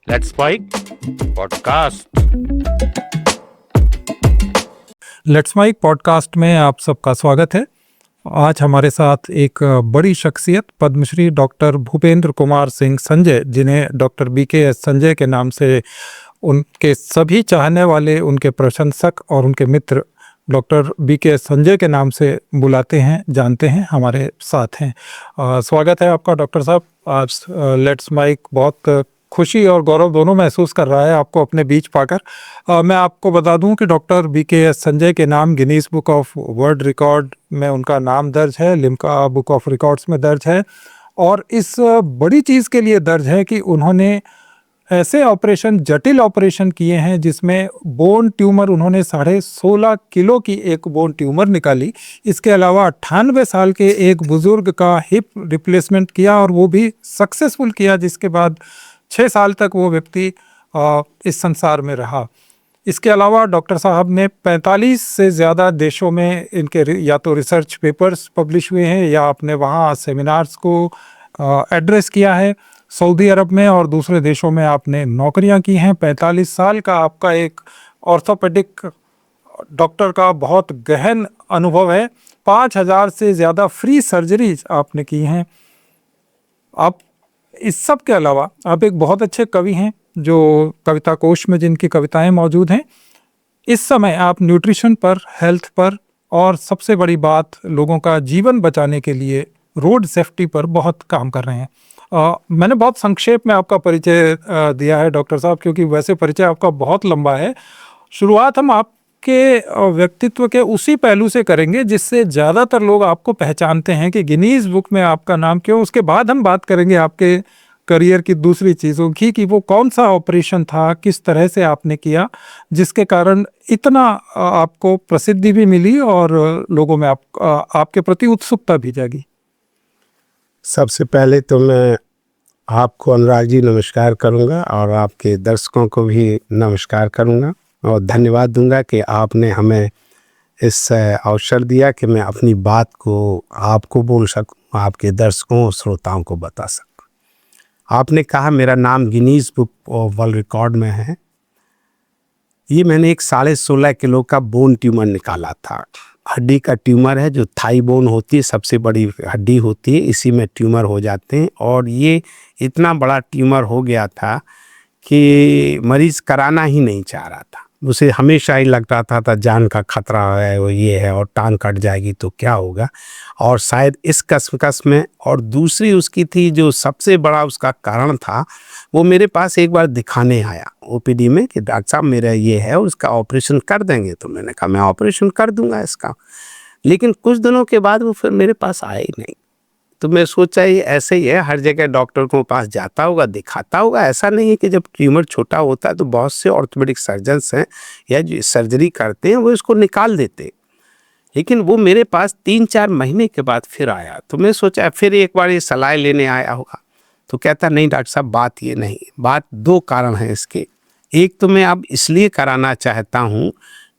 Let's mic podcast. Let's mic podcast में आप सबका स्वागत है। आज हमारे साथ एक बड़ी शख्सियत पद्मश्री डॉक्टर भूपेंद्र कुमार सिंह संजय, जिन्हें डॉक्टर BKS संजय के नाम से उनके सभी चाहने वाले, उनके प्रशंसक और उनके मित्र डॉक्टर BKS संजय के नाम से बुलाते हैं, जानते हैं, हमारे साथ हैं। स्वागत है आपका डॉक्टर साहब। आज लेट्स माइक बहुत खुशी और गौरव दोनों महसूस कर रहा है आपको अपने बीच पाकर। मैं आपको बता दूं कि डॉक्टर BKS संजय के नाम Guinness book of world record में उनका नाम दर्ज है, लिम्का बुक ऑफ रिकॉर्ड्स में दर्ज है। और इस बड़ी चीज़ के लिए दर्ज है कि उन्होंने ऐसे ऑपरेशन, जटिल ऑपरेशन किए हैं जिसमें बोन ट्यूमर, उन्होंने 16.5 किलो की एक बोन ट्यूमर निकाली। इसके अलावा 98 साल के एक बुजुर्ग का हिप रिप्लेसमेंट किया और वो भी सक्सेसफुल किया, जिसके बाद 6 साल तक वो व्यक्ति इस संसार में रहा। इसके अलावा डॉक्टर साहब ने 45 से ज़्यादा देशों में इनके या तो रिसर्च पेपर्स पब्लिश हुए हैं या आपने वहाँ सेमिनार्स को एड्रेस किया है। सऊदी अरब में और दूसरे देशों में आपने नौकरियां की हैं। 45 साल का आपका एक ऑर्थोपेडिक डॉक्टर का बहुत गहन अनुभव है। 5000 से ज़्यादा फ्री सर्जरीज आपने की हैं। आप इस सब के अलावा आप एक बहुत अच्छे कवि हैं, जो कविता कोश में जिनकी कविताएं मौजूद हैं। इस समय आप न्यूट्रिशन पर, हेल्थ पर और सबसे बड़ी बात लोगों का जीवन बचाने के लिए रोड सेफ्टी पर बहुत काम कर रहे हैं। मैंने बहुत संक्षेप में आपका परिचय दिया है डॉक्टर साहब, क्योंकि वैसे परिचय आपका बहुत लंबा है। शुरुआत हम आपके व्यक्तित्व के उसी पहलू से करेंगे जिससे ज़्यादातर लोग आपको पहचानते हैं कि गिनीज बुक में आपका नाम क्यों। उसके बाद हम बात करेंगे आपके करियर की दूसरी चीज़ों की, कि वो कौन सा ऑपरेशन था, किस तरह से आपने किया, जिसके कारण इतना आपको प्रसिद्धि भी मिली और लोगों में आपके प्रति उत्सुकता भी जागी। सबसे पहले तो मैं आपको, अनुराग जी, नमस्कार करूंगा और आपके दर्शकों को भी नमस्कार करूंगा और धन्यवाद दूंगा कि आपने हमें इस अवसर दिया कि मैं अपनी बात को आपको बोल सकूं, आपके दर्शकों और श्रोताओं को बता सकूं। आपने कहा मेरा नाम Guinness book of world record में है। ये मैंने एक 16.5 किलो का बोन ट्यूमर निकाला था। हड्डी का ट्यूमर है, जो थाई बोन होती है, सबसे बड़ी हड्डी होती है, इसी में ट्यूमर हो जाते हैं। और ये इतना बड़ा ट्यूमर हो गया था कि मरीज़ कराना ही नहीं चाह रहा था। उसे हमेशा ही लग रहा था जान का खतरा है, वो ये है, और टांग कट जाएगी तो क्या होगा। और शायद इस कसमकस में, और दूसरी उसकी थी जो सबसे बड़ा उसका कारण था, वो मेरे पास एक बार दिखाने आया OPD में कि डॉक्टर साहब मेरा ये है, उसका ऑपरेशन कर देंगे। तो मैंने कहा मैं ऑपरेशन कर दूंगा इसका। लेकिन कुछ दिनों के बाद वो फिर मेरे पास आया ही नहीं। तो मैं सोचा ये ऐसे ही है, हर जगह डॉक्टर के पास जाता होगा, दिखाता होगा। ऐसा नहीं है कि जब ट्यूमर छोटा होता है तो बहुत से ऑर्थोपेडिक सर्जन्स हैं या जो सर्जरी करते हैं वो इसको निकाल देते। लेकिन वो मेरे पास 3-4 महीने के बाद फिर आया। तो मैं सोचा फिर एक बार ये सलाह लेने आया होगा। तो कहता नहीं डॉक्टर साहब, बात ये नहीं, बात 2 कारण हैं इसके। एक तो मैं अब इसलिए कराना चाहता हूँ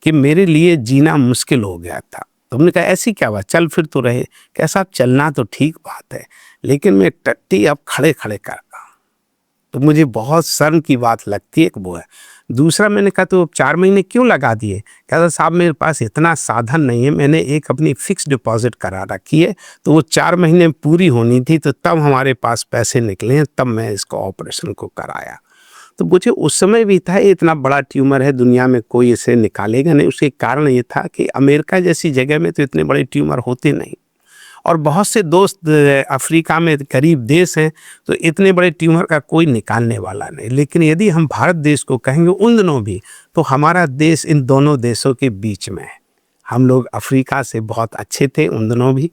कि मेरे लिए जीना मुश्किल हो गया था। तो हमने कहा ऐसी क्या बात, चल फिर तो रहे। कैसा चलना तो ठीक बात है, लेकिन मैं टट्टी अब खड़े खड़े करता हूँ तो मुझे बहुत शर्म की बात लगती है, एक वो है। दूसरा मैंने कहा तो 4 महीने क्यों लगा दिए। कहता साहब मेरे पास इतना साधन नहीं है, मैंने एक अपनी फिक्स डिपॉजिट करा रखी है, तो वो 4 महीने पूरी होनी थी, तो तब हमारे पास पैसे निकले हैं, तब मैं इसको ऑपरेशन को कराया। तो मुझे उस समय भी था इतना बड़ा ट्यूमर है, दुनिया में कोई इसे निकालेगा नहीं। उसके कारण ये था कि अमेरिका जैसी जगह में तो इतने बड़े ट्यूमर होते नहीं, और बहुत से दोस्त अफ्रीका में गरीब देश हैं, तो इतने बड़े ट्यूमर का कोई निकालने वाला नहीं। लेकिन यदि हम भारत देश को कहेंगे उन दिनों भी, तो हमारा देश इन दोनों देशों के बीच में है। हम लोग अफ्रीका से बहुत अच्छे थे उन दिनों भी,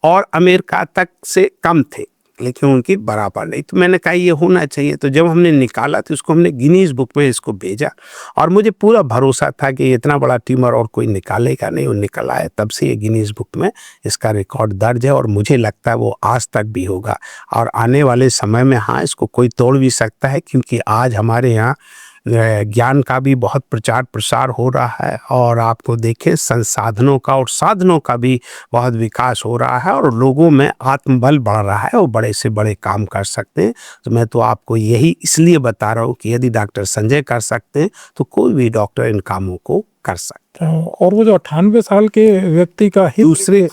और अमेरिका तक से कम थे, लेकिन उनकी बराबर नहीं। तो मैंने कहा ये होना चाहिए। तो जब हमने निकाला तो उसको हमने गिनीज बुक में इसको भेजा, और मुझे पूरा भरोसा था कि इतना बड़ा ट्यूमर और कोई निकालेगा नहीं। वो निकल आया, तब से ये गिनीज बुक में इसका रिकॉर्ड दर्ज है, और मुझे लगता है वो आज तक भी होगा, और आने वाले समय में हाँ इसको कोई तोड़ भी सकता है, क्योंकि आज हमारे यहाँ ज्ञान का भी बहुत प्रचार प्रसार हो रहा है, और आपको देखें संसाधनों का और साधनों का भी बहुत विकास हो रहा है, और लोगों में आत्मबल बढ़ रहा है और बड़े से बड़े काम कर सकते हैं। तो मैं तो आपको यही इसलिए बता रहा हूँ कि यदि डॉक्टर संजय कर सकते हैं तो कोई भी डॉक्टर इन कामों को कर सकता है। और वो जो 98 साल के व्यक्ति का हित, दूसरे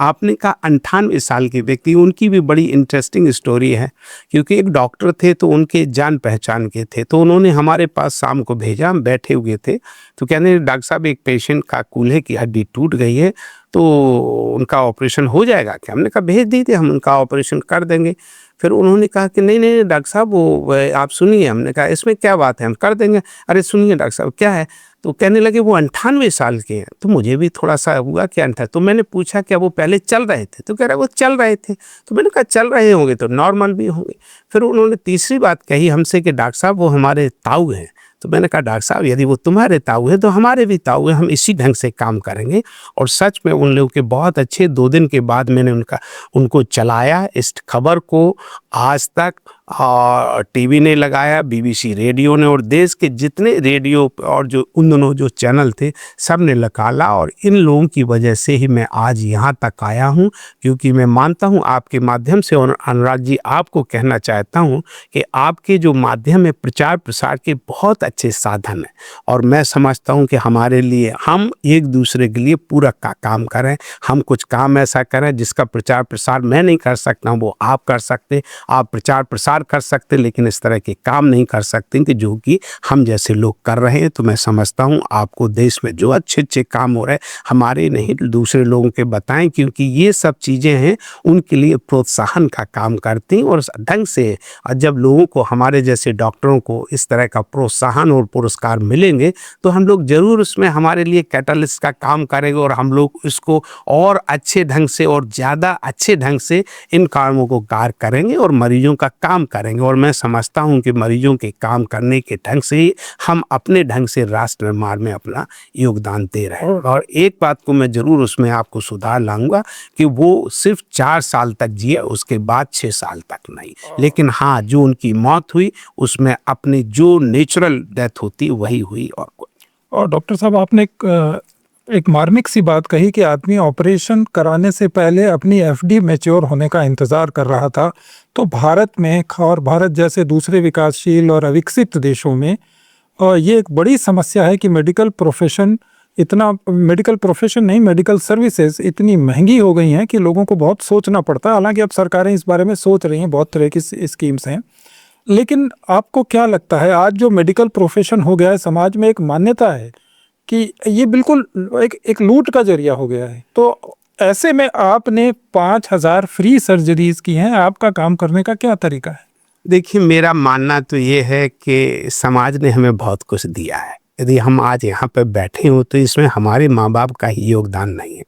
आपने कहा 98 साल के व्यक्ति, उनकी भी बड़ी इंटरेस्टिंग स्टोरी है, क्योंकि एक डॉक्टर थे तो उनके जान पहचान के थे, तो उन्होंने हमारे पास शाम को भेजा, हम बैठे हुए थे, तो कहने डॉक्टर साहब एक पेशेंट का कूल्हे की हड्डी टूट गई है, तो उनका ऑपरेशन हो जाएगा क्या? हमने कहा भेज दीजिए, हम उनका ऑपरेशन कर देंगे। फिर उन्होंने कहा कि नहीं नहीं डॉक्टर साहब वो आप सुनिए। हमने कहा इसमें क्या बात है, हम कर देंगे। अरे सुनिए डॉक्टर साहब क्या है, तो कहने लगे वो 98 साल के हैं। तो मुझे भी थोड़ा सा हुआ क्या था, तो मैंने पूछा क्या वो पहले चल रहे थे, तो कह रहे वो चल रहे थे। तो मैंने कहा चल रहे होंगे तो नॉर्मल भी होंगे। फिर उन्होंने तीसरी बात कही हमसे कि डॉक्टर साहब वो हमारे ताऊ हैं। तो मैंने कहा डॉक्टर साहब यदि वो तुम्हारे ताऊ है तो हमारे भी ताऊ है, हम इसी ढंग से काम करेंगे। और सच में उन लोगों के बहुत अच्छे 2 दिन के बाद मैंने उनको चलाया, इस खबर को आज तक और टीवी ने लगाया, बीबीसी रेडियो ने, और देश के जितने रेडियो और जो उन दोनों जो चैनल थे सब ने निकाला, और इन लोगों की वजह से ही मैं आज यहाँ तक आया हूँ। क्योंकि मैं मानता हूँ आपके माध्यम से, और अनुराग जी आपको कहना चाहता हूँ कि आपके जो माध्यम है प्रचार प्रसार के बहुत अच्छे साधन हैं, और मैं समझता हूँ कि हमारे लिए हम एक दूसरे के लिए पूरक का काम करें, हम कुछ काम ऐसा करें जिसका प्रचार प्रसार मैं नहीं कर सकता हूँ वो आप कर सकते, आप प्रचार प्रसार कर सकते, लेकिन इस तरह के काम नहीं कर सकते कि जो कि हम जैसे लोग कर रहे हैं। तो मैं समझता हूँ आपको देश में जो अच्छे अच्छे काम हो रहे हैं, हमारे नहीं दूसरे लोगों के बताएं, क्योंकि ये सब चीज़ें हैं उनके लिए प्रोत्साहन का काम करती हैं। और ढंग से जब लोगों को, हमारे जैसे डॉक्टरों को इस तरह का प्रोत्साहन और पुरस्कार मिलेंगे तो हम लोग ज़रूर उसमें हमारे लिए कैटलिस्ट का काम करेंगे, और हम लोग इसको और अच्छे ढंग से और ज़्यादा अच्छे ढंग से इन कामों को कार्य करेंगे और मरीजों का काम करेंगे। और मैं समझता हूं कि मरीजों के काम करने के ढंग से ही हम अपने ढंग से राष्ट्र निर्माण में अपना योगदान दे रहे हैं। और एक बात को मैं जरूर उसमें आपको सुधार लाऊंगा कि वो सिर्फ 4 साल तक जिए, उसके बाद 6 साल तक नहीं, लेकिन हाँ जो उनकी मौत हुई उसमें अपनी जो नेचुरल डेथ होती वही हुई और कोई। और डॉक्टर साहब आपने एक मार्मिक सी बात कही कि आदमी ऑपरेशन कराने से पहले अपनी एफडी मैच्योर होने का इंतज़ार कर रहा था। तो भारत में और भारत जैसे दूसरे विकासशील और अविकसित देशों में ये एक बड़ी समस्या है कि मेडिकल प्रोफेशन नहीं, मेडिकल सर्विसेज इतनी महंगी हो गई हैं कि लोगों को बहुत सोचना पड़ता है। हालांकि अब सरकारें इस बारे में सोच रही हैं, बहुत तरह की स्कीम्स हैं, लेकिन आपको क्या लगता है आज जो मेडिकल प्रोफेशन हो गया है, समाज में एक मान्यता है कि ये बिल्कुल एक लूट का जरिया हो गया है। तो ऐसे में आपने 5000 फ्री सर्जरीज की हैं, आपका काम करने का क्या तरीका है? देखिए मेरा मानना तो ये है कि समाज ने हमें बहुत कुछ दिया है। यदि हम आज यहाँ पर बैठे हो तो इसमें हमारे माँ बाप का ही योगदान नहीं है,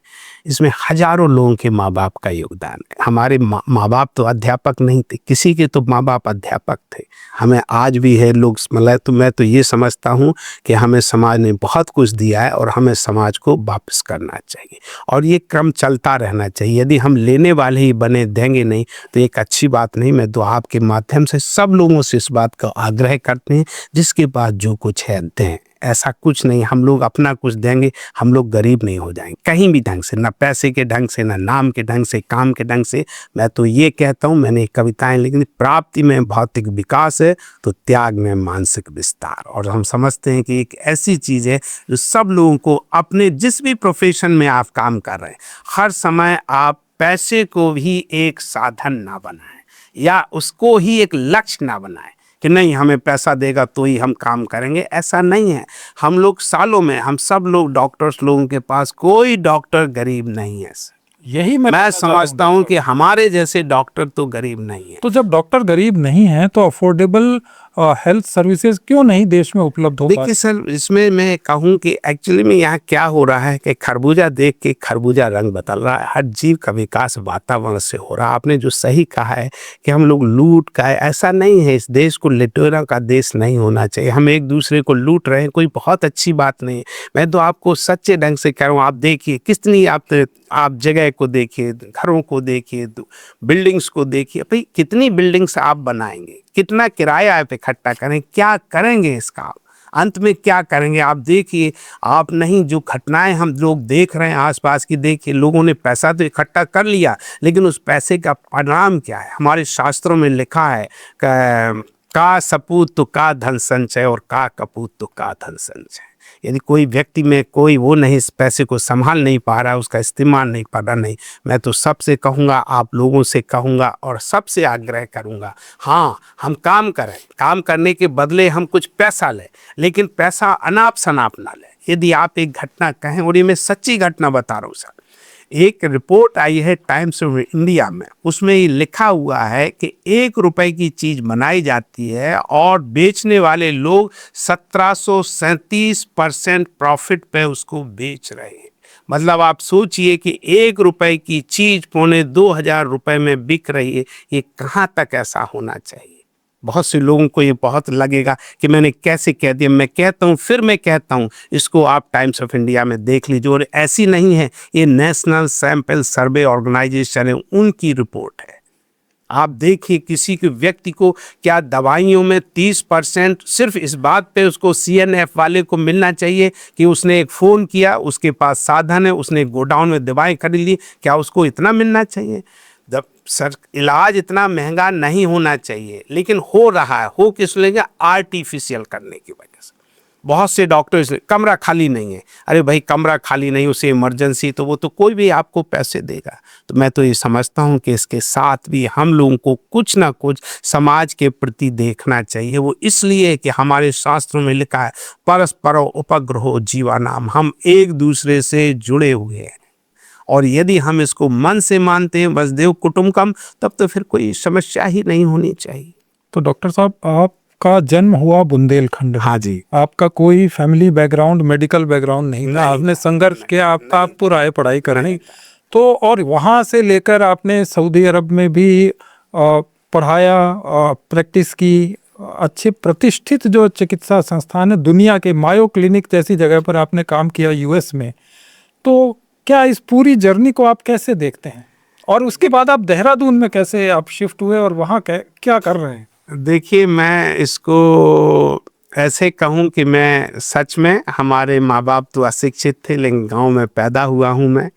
इसमें हजारों लोगों के माँ बाप का योगदान है। हमारे माँ बाप तो अध्यापक नहीं थे, किसी के तो माँ बाप अध्यापक थे, हमें आज भी है लोग। मतलब तो मैं तो ये समझता हूँ कि हमें समाज ने बहुत कुछ दिया है और हमें समाज को वापस करना चाहिए, और ये क्रम चलता रहना चाहिए। यदि हम लेने वाले ही बने देंगे नहीं तो एक अच्छी बात नहीं। मैं तो आपके माध्यम से सब लोगों से इस बात का आग्रह करते हैं, जिसके पास जो कुछ है दें, ऐसा कुछ नहीं हम लोग अपना कुछ देंगे हम लोग गरीब नहीं हो जाएंगे कहीं भी ढंग से, ना पैसे के ढंग से, ना नाम के ढंग से, काम के ढंग से। मैं तो ये कहता हूँ, मैंने कविताएं लिखी, प्राप्ति में भौतिक विकास है तो त्याग में मानसिक विस्तार। और हम समझते हैं कि एक ऐसी चीज़ है जो सब लोगों को अपने जिस भी प्रोफेशन में आप काम कर रहे हैं, हर समय आप पैसे को भी एक साधन ना बनाएं या उसको ही एक लक्ष्य ना बनाएं कि नहीं हमें पैसा देगा तो ही हम काम करेंगे। ऐसा नहीं है। हम लोग सालों में, हम सब लोग डॉक्टर्स लोगों के पास कोई डॉक्टर गरीब नहीं है। यही मैं समझता हूँ कि हमारे जैसे डॉक्टर तो गरीब नहीं है। तो जब डॉक्टर गरीब नहीं है तो अफोर्डेबल हेल्थ सर्विसेज क्यों नहीं देश में उपलब्ध हो? देखिए सर, इसमें मैं कहूँ कि एक्चुअली में यहाँ क्या हो रहा है कि खरबूजा देख के खरबूजा रंग बदल रहा है। हर जीव का विकास वातावरण से हो रहा है। आपने जो सही कहा है कि हम लोग लूट का है, ऐसा नहीं है। इस देश को लुटेरा का देश नहीं होना चाहिए। हम एक दूसरे को लूट रहे हैं, कोई बहुत अच्छी बात नहीं है। मैं तो आपको सच्चे ढंग से कह रहा हूँ, आप देखिए कितनी आप जगह को देखिए, घरों को देखिए, बिल्डिंग्स को देखिए। भाई कितनी बिल्डिंग्स आप बनाएंगे, कितना किराया आप इकट्ठा करें, क्या करेंगे इसका? अंत में क्या करेंगे आप देखिए, आप नहीं, जो घटनाएं हम लोग देख रहे हैं आसपास की, देखिए लोगों ने पैसा तो इकट्ठा कर लिया, लेकिन उस पैसे का परिणाम क्या है? हमारे शास्त्रों में लिखा है का सपूत तो का धन संचय और का कपूत तो का धन संचय। यदि कोई व्यक्ति में कोई वो नहीं, इस पैसे को संभाल नहीं पा रहा, उसका इस्तेमाल नहीं पा रहा, नहीं, मैं तो सबसे कहूँगा, आप लोगों से कहूँगा और सबसे आग्रह करूँगा, हाँ हम काम करें, काम करने के बदले हम कुछ पैसा लें, लेकिन पैसा अनाप शनाप ना लें। यदि आप एक घटना कहें, और ये मैं सच्ची घटना बता रहा हूँ सर, एक रिपोर्ट आई है टाइम्स ऑफ इंडिया में, उसमें ये लिखा हुआ है कि 1 रुपए की चीज बनाई जाती है और बेचने वाले लोग 1737% प्रॉफिट पे उसको बेच रहे हैं। मतलब आप सोचिए कि 1 रुपए की चीज 2500 रुपए में बिक रही है, ये कहाँ तक ऐसा होना चाहिए? बहुत से लोगों को ये बहुत लगेगा कि मैंने कैसे कह दिया। मैं कहता हूँ, फिर मैं कहता हूँ, इसको आप टाइम्स ऑफ इंडिया में देख लीजिए। और ऐसी नहीं है, ये नेशनल सैंपल सर्वे ऑर्गेनाइजेशन है, उनकी रिपोर्ट है। आप देखिए किसी के व्यक्ति को क्या दवाइयों में 30% सिर्फ इस बात पे उसको CNF वाले को मिलना चाहिए कि उसने एक फ़ोन किया, उसके पास साधन है, उसने गोडाउन में दवाएं खरीद ली, क्या उसको इतना मिलना चाहिए? सर, इलाज इतना महंगा नहीं होना चाहिए, लेकिन हो रहा है। हो किस लिए? आर्टिफिशियल करने की वजह से। बहुत से डॉक्टर इसलिए, कमरा खाली नहीं है, अरे भाई कमरा खाली नहीं, उसे इमरजेंसी, तो वो तो कोई भी आपको पैसे देगा। तो मैं तो ये समझता हूँ कि इसके साथ भी हम लोगों को कुछ ना कुछ समाज के प्रति देखना चाहिए। वो इसलिए कि हमारे शास्त्रों में लिखा है, परस्परो उपग्रहो जीवानाम, हम एक दूसरे से जुड़े हुए हैं। और यदि हम इसको मन से मानते हैं, वसुधैव कुटुंबकम, तब तो फिर कोई समस्या ही नहीं होनी चाहिए। तो डॉक्टर साहब, आपका जन्म हुआ बुंदेलखंड। हाँ जी। आपका कोई फैमिली बैकग्राउंड, मेडिकल बैकग्राउंड नहीं था, आपने संघर्ष किया, आप कानपुर आए पढ़ाई करने, तो और वहाँ से लेकर आपने सऊदी अरब में भी पढ़ाया, प्रैक्टिस की, अच्छे प्रतिष्ठित जो चिकित्सा संस्थान है दुनिया के, मायो क्लिनिक जैसी जगह पर आपने काम किया US में। तो क्या इस पूरी जर्नी को आप कैसे देखते हैं? और उसके बाद आप देहरादून में कैसे आप शिफ्ट हुए और वहाँ क्या कर रहे हैं? देखिए, मैं इसको ऐसे कहूँ कि मैं सच में, हमारे माँ बाप तो अशिक्षित थे, लेकिन गांव में पैदा हुआ हूँ मैं,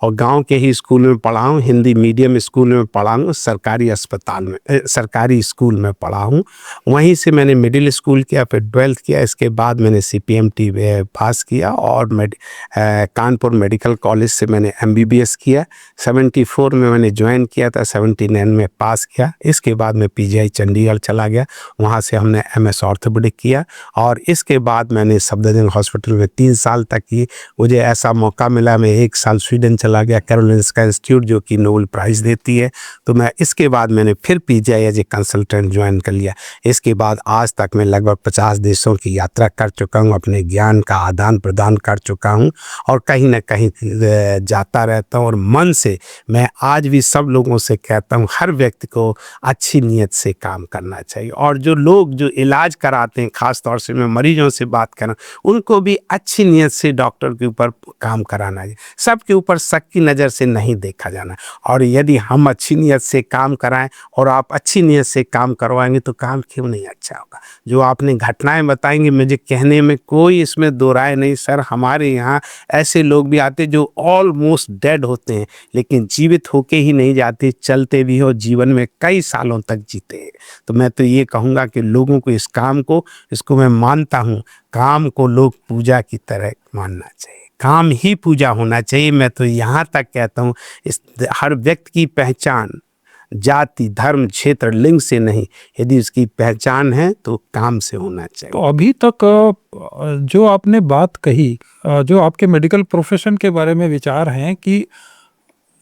और गांव के ही स्कूल में पढ़ा हूँ, हिंदी मीडियम स्कूल में पढ़ा हूँ, सरकारी अस्पताल में, सरकारी स्कूल में पढ़ा हूँ। वहीं से मैंने मिडिल स्कूल किया, फिर 12th किया, इसके बाद मैंने CPMT पास किया, और कानपुर मेडिकल कॉलेज से मैंने MBBS किया। 74 में मैंने ज्वाइन किया था, 79 में पास किया। इसके बाद मैं PGI चंडीगढ़ चला गया, वहाँ से हमने MS ऑर्थोपेडिक किया, और इसके बाद मैंने सफदरजंग हॉस्पिटल में 3 साल तक की। मुझे ऐसा मौका मिला, मैं 1 साल स्वीडन चला गया, कैरोलिंस्का इंस्टीट्यूट जो कि नोबेल प्राइज़ देती है। तो मैं इसके बाद मैंने फिर PGI as a consultant join कर लिया। इसके बाद आज तक मैं लगभग 50 देशों की यात्रा कर चुका हूँ, अपने ज्ञान का आदान प्रदान कर चुका हूँ, और कहीं ना कहीं जाता रहता हूँ। और मन से मैं आज भी सब लोगों से कहता हूँ, हर व्यक्ति को अच्छी नीयत से काम करना चाहिए। और जो लोग जो इलाज कराते हैं, खास तौर से मैं मरीजों से बात कर रहा हूँ, उनको भी अच्छी नीयत से डॉक्टर के ऊपर काम कराना है। सबके ऊपर शक की नज़र से नहीं देखा जाना। और यदि हम अच्छी नीयत से काम कराएं और आप अच्छी नीयत से काम करवाएंगे तो काम क्यों नहीं अच्छा होगा। जो आपने घटनाएं बताएंगे, मुझे कहने में कोई इसमें दो राय नहीं सर। हमारे यहाँ ऐसे लोग भी आते जो ऑलमोस्ट डेड होते हैं, लेकिन जीवित होके ही नहीं जाते, चलते भी हो, जीवन में कई सालों तक जीते हैं। तो मैं तो ये कहूँगा कि लोगों को इस काम को, इसको मैं मानता हूँ, काम को लोग पूजा की तरह मानना चाहिए, काम ही पूजा होना चाहिए। मैं तो यहाँ तक कहता हूँ, इस हर व्यक्ति की पहचान जाति, धर्म, क्षेत्र, लिंग से नहीं, यदि उसकी पहचान है तो काम से होना चाहिए। तो अभी तक जो आपने बात कही, जो आपके मेडिकल प्रोफेशन के बारे में विचार हैं कि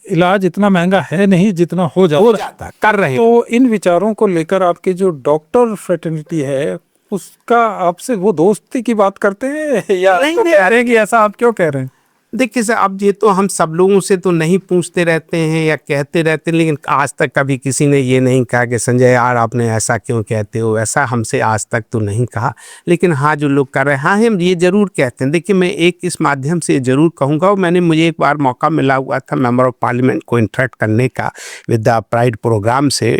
इलाज इतना महंगा है नहीं जितना हो जाता कर रहे हैं, तो इन विचारों को लेकर आपकी जो डॉक्टर फ्रेटर्निटी है, उसका आपसे वो दोस्ती की बात करते हैं या नहीं, तो कह रहे हैं कि ऐसा आप क्यों कह रहे हैं? देखिए सर, अब ये तो हम सब लोगों से तो नहीं पूछते रहते हैं या कहते रहते हैं, लेकिन आज तक कभी किसी ने ये नहीं कहा कि संजय यार आपने ऐसा क्यों कहते हो, ऐसा हमसे आज तक तो नहीं कहा। लेकिन हाँ, जो लोग कर रहे हैं, हाँ हम ये ज़रूर कहते हैं। देखिए, मैं एक इस माध्यम से ज़रूर कहूँगा, मुझे एक बार मौका मिला हुआ था मेंबर ऑफ पार्लियामेंट को इंटरेक्ट करने का विद द प्राइड प्रोग्राम से।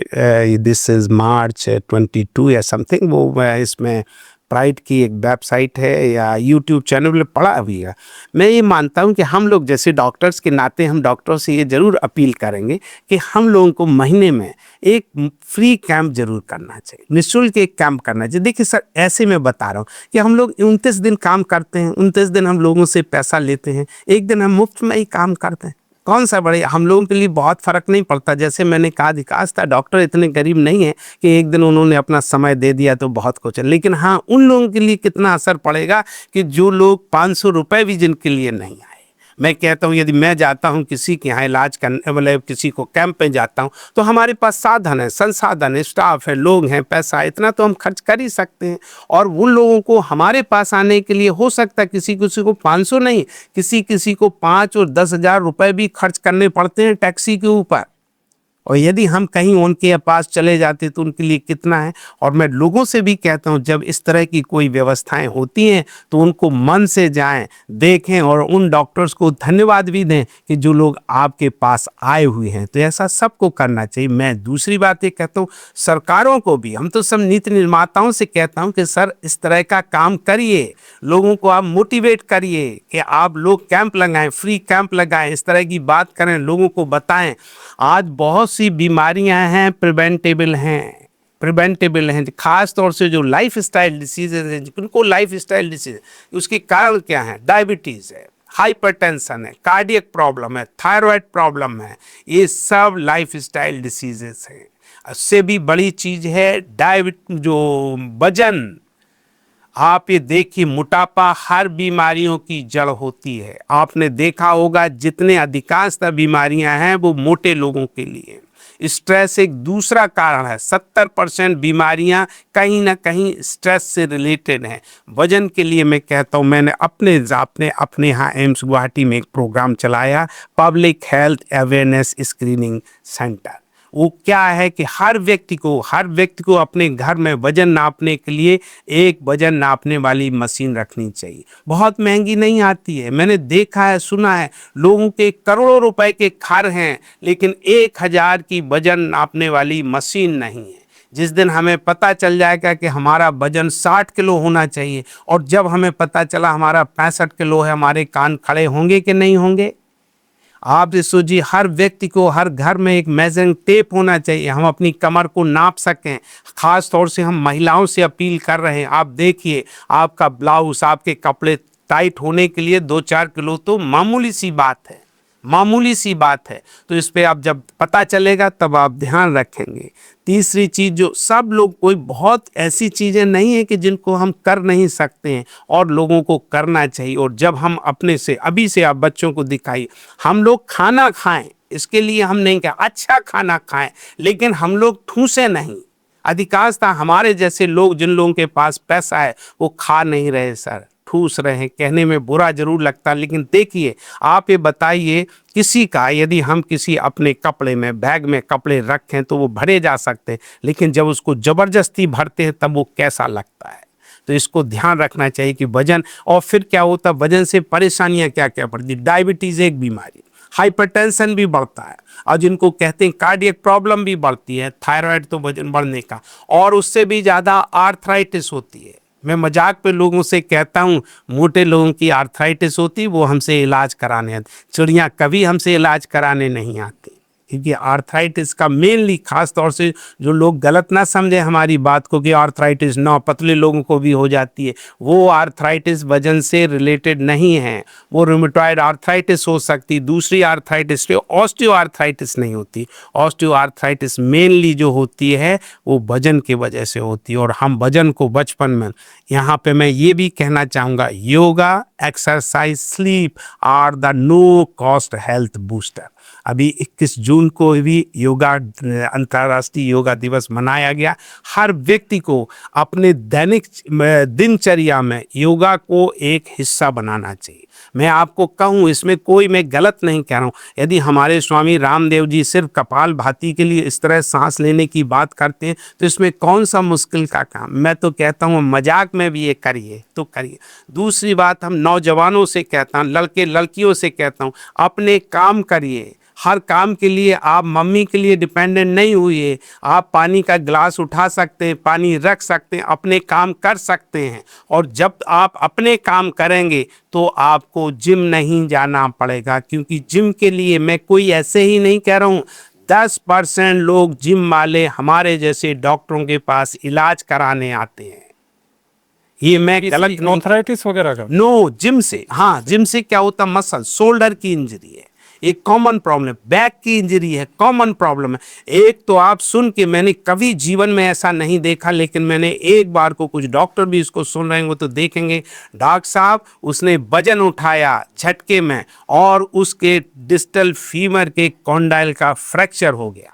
दिस इज़ मार्च 22 या समथिंग, वो इसमें प्राइड की एक वेबसाइट है या यूट्यूब चैनल में पढ़ा भी है। मैं ये मानता हूँ कि हम लोग जैसे डॉक्टर्स के नाते हम डॉक्टरों से ये ज़रूर अपील करेंगे कि हम लोगों को महीने में एक फ्री कैंप जरूर करना चाहिए, निःशुल्क एक कैंप करना चाहिए। देखिए सर, ऐसे मैं बता रहा हूँ कि हम लोग 29 दिन काम करते हैं, 29 दिन हम लोगों से पैसा लेते हैं, एक दिन हम मुफ्त में ही काम करते हैं। कौन सा बड़े, हम लोगों के लिए बहुत फ़र्क नहीं पड़ता। जैसे मैंने कहा विकास था, डॉक्टर इतने गरीब नहीं है कि एक दिन उन्होंने अपना समय दे दिया तो बहुत कुछ है। लेकिन हाँ, उन लोगों के लिए कितना असर पड़ेगा कि जो लोग 500 रुपये भी जिनके लिए नहीं आए। मैं कहता हूँ यदि मैं जाता हूँ किसी के यहाँ इलाज करने, मतलब किसी को कैंप में जाता हूँ, तो हमारे पास साधन है, संसाधन है, स्टाफ है, लोग हैं, पैसा है, इतना तो हम खर्च कर ही सकते हैं। और उन लोगों को हमारे पास आने के लिए हो सकता है किसी किसी को 500 नहीं, किसी किसी को 5 और 10,000 रुपये भी खर्च करने पड़ते हैं टैक्सी के ऊपर। और यदि हम कहीं उनके पास चले जाते तो उनके लिए कितना है। और मैं लोगों से भी कहता हूं, जब इस तरह की कोई व्यवस्थाएं होती हैं तो उनको मन से जाएं, देखें और उन डॉक्टर्स को धन्यवाद भी दें कि जो लोग आपके पास आए हुए हैं। तो ऐसा सबको करना चाहिए। मैं दूसरी बात ये कहता हूँ, सरकारों को भी, हम तो सब नीति निर्माताओं से कहता हूँ कि सर इस तरह का काम करिए, लोगों को आप मोटिवेट करिए कि आप लोग कैंप लगाएं, फ्री कैंप लगाएं, इस तरह की बात करें, लोगों को बताएं। आज बहुत सी बीमारियां हैं प्रिवेंटेबल हैं, खास तौर से जो लाइफ स्टाइल डिसीजेज हैं, जिनको लाइफ स्टाइल डिसीज, उसके कारण क्या है? डायबिटीज़ है, हाइपरटेंशन है, कार्डियक प्रॉब्लम है, थायराइड प्रॉब्लम है, ये सब लाइफ स्टाइल डिसीजेज हैं। उससे भी बड़ी चीज़ है जो वजन। आप ये देखिए, मोटापा हर बीमारियों की जड़ होती है। आपने देखा होगा जितने अधिकांशतः बीमारियां हैं वो मोटे लोगों के लिए। स्ट्रेस एक दूसरा कारण है। 70% बीमारियां कहीं ना कहीं स्ट्रेस से रिलेटेड हैं। वजन के लिए मैं कहता हूं, मैंने अपने यहाँ एम्स गुवाहाटी में एक प्रोग्राम चलाया, public health awareness screening centre. वो क्या है कि हर व्यक्ति को अपने घर में वजन नापने के लिए एक वजन नापने वाली मशीन रखनी चाहिए। बहुत महंगी नहीं आती है। मैंने देखा है, सुना है, लोगों के करोड़ों रुपए के घर हैं लेकिन 1,000 की वजन नापने वाली मशीन नहीं है। जिस दिन हमें पता चल जाएगा कि हमारा वजन 60 किलो होना चाहिए और जब हमें पता चला हमारा 65 किलो है, हमारे कान खड़े होंगे कि नहीं होंगे? आप ये सोचिए, हर व्यक्ति को हर घर में एक मेजरिंग टेप होना चाहिए, हम अपनी कमर को नाप सकें। खास तौर से हम महिलाओं से अपील कर रहे हैं। आप देखिए, आपका ब्लाउज, आपके कपड़े टाइट होने के लिए 2-4 किलो तो मामूली सी बात है, मामूली सी बात है। तो इस पे आप जब पता चलेगा तब आप ध्यान रखेंगे। तीसरी चीज़, जो सब लोग, कोई बहुत ऐसी चीज़ें नहीं है कि जिनको हम कर नहीं सकते हैं और लोगों को करना चाहिए। और जब हम अपने से, अभी से आप बच्चों को दिखाइए, हम लोग खाना खाएं, इसके लिए हम नहीं कहें, अच्छा खाना खाएं, लेकिन हम लोग ठूसें नहीं। अधिकांशतः हमारे जैसे लोग, जिन लोगों के पास पैसा है, वो खा नहीं रहे सर, ठूस रहे हैं। कहने में बुरा जरूर लगता है, लेकिन देखिए, आप ये बताइए, किसी का यदि हम किसी अपने कपड़े में, बैग में कपड़े रखें तो वो भरे जा सकते हैं, लेकिन जब उसको ज़बरदस्ती भरते हैं तब वो कैसा लगता है। तो इसको ध्यान रखना चाहिए कि वजन, और फिर क्या होता है, वजन से परेशानियां क्या क्या पड़ती। डायबिटीज़ एक बीमारी, हाइपरटेंशन भी बढ़ता है, और जिनको कहते हैं कार्डियक प्रॉब्लम भी बढ़ती है, थायराइड तो वजन बढ़ने का, और उससे भी ज़्यादा आर्थराइटिस होती है। मैं मजाक पे लोगों से कहता हूँ, मोटे लोगों की आर्थराइटिस होती, वो हमसे इलाज कराने आते, चिड़िया कभी हमसे इलाज कराने नहीं आती। क्योंकि आर्थराइटिस का मेनली, खास तौर से जो लोग गलत ना समझे हमारी बात को कि आर्थराइटिस ना पतले लोगों को भी हो जाती है, वो आर्थराइटिस वजन से रिलेटेड नहीं है। वो रूमेटॉइड आर्थराइटिस हो सकती, दूसरी आर्थराइटिस ऑस्टियो आर्थराइटिस नहीं होती। ऑस्टियो आर्थराइटिस मेनली जो होती है वो वजन की वजह से होती है। और हम वजन को बचपन में, यहाँ पे मैं ये भी कहना चाहूँगा, yoga, exercise, sleep are the no cost health booster. अभी 21 जून को भी योगा, अंतर्राष्ट्रीय योगा दिवस मनाया गया। हर व्यक्ति को अपने दैनिक दिनचर्या में योगा को एक हिस्सा बनाना चाहिए। मैं आपको कहूँ, इसमें कोई मैं गलत नहीं कह रहा हूँ। यदि हमारे स्वामी रामदेव जी सिर्फ कपालभाति के लिए इस तरह सांस लेने की बात करते हैं तो इसमें कौन सा मुश्किल का काम। मैं तो कहता हूँ मजाक में भी ये करिए तो करिए। दूसरी बात, हम नौजवानों से कहता हूँ, लड़के लड़कियों से कहता हूँ, अपने काम करिए, हर काम के लिए आप मम्मी के लिए डिपेंडेंट नहीं हुए। आप पानी का गिलास उठा सकते हैं, पानी रख सकते हैं, अपने काम कर सकते हैं। और जब आप अपने काम करेंगे तो आपको जिम नहीं जाना पड़ेगा, क्योंकि जिम के लिए मैं कोई ऐसे ही नहीं कह रहा हूँ। 10% लोग जिम वाले हमारे जैसे डॉक्टरों के पास इलाज कराने आते हैं। ये मैं गलत नहीं, आर्थराइटिस वगैरह का? नो, जिम से, हाँ, जिम से क्या होता, मसल शोल्डर की इंजरी है, एक कॉमन प्रॉब्लम, बैक की इंजरी है, कॉमन प्रॉब्लम है। एक तो आप सुन के, मैंने कभी जीवन में ऐसा नहीं देखा, लेकिन मैंने एक बार को, कुछ डॉक्टर भी इसको सुन रहे हैं वो तो देखेंगे, डॉक्टर साहब उसने वजन उठाया झटके में और उसके डिस्टल फीमर के कॉन्डाइल का फ्रैक्चर हो गया।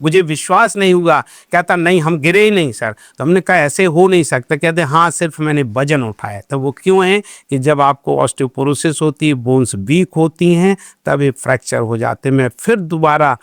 मुझे विश्वास नहीं हुआ, कहता नहीं हम गिरे ही नहीं सर। तो हमने कहा ऐसे हो नहीं सकता। कहते हाँ सिर्फ मैंने वजन उठाया। तो वो क्यों है कि जब आपको ऑस्टियोपोरोसिस होती है, बोन्स वीक होती हैं, तब ये फ्रैक्चर हो जाते हैं। मैं फिर दोबारा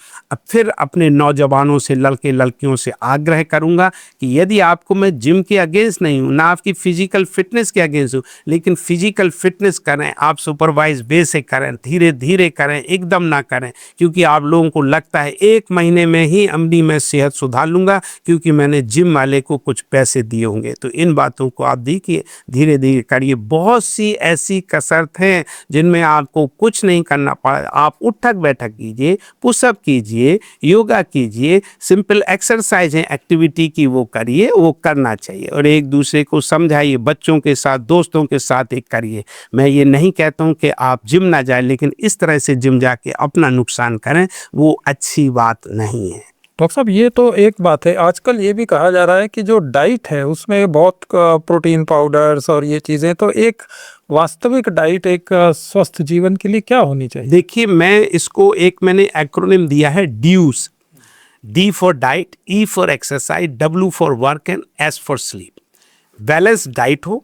फिर अपने नौजवानों से, लड़के लड़कियों से आग्रह करूंगा कि यदि आपको, मैं जिम के अगेंस्ट नहीं हूँ, ना आपकी फिजिकल फिटनेस के अगेंस्ट हूँ, लेकिन फिजिकल फिटनेस करें, आप सुपरवाइज बेस से करें, धीरे धीरे करें, एकदम ना करें। क्योंकि आप लोगों को लगता है 1 महीने में ही अमली मैं सेहत सुधार लूंगा क्योंकि मैंने जिम वाले को कुछ पैसे दिए होंगे। तो इन बातों को आप देखिए, धीरे धीरे करिए। बहुत सी ऐसी कसरत हैं जिनमें आपको कुछ नहीं करना पड़ा। आप उठक बैठक कीजिए, पुशअप कीजिए, योगा कीजिए, सिंपल एक्सरसाइज है एक्टिविटी की, वो करिए, वो करना चाहिए। और एक दूसरे को समझाइए, बच्चों के साथ, दोस्तों के साथ एक करिए। मैं ये नहीं कहता हूँ कि आप जिम ना जाए, लेकिन इस तरह से जिम जाके अपना नुकसान करें, वो अच्छी बात नहीं है। डॉक्टर साहब, ये तो एक बात है। आजकल ये भी कहा जा रहा है कि जो डाइट है उसमें बहुत प्रोटीन पाउडर्स और ये चीज़ें, तो एक वास्तविक डाइट एक स्वस्थ जीवन के लिए क्या होनी चाहिए? देखिए, मैं इसको एक मैंने एक्रोनिम दिया है, ड्यूस। D for diet, E for exercise, W for work and S for sleep. Balance diet हो,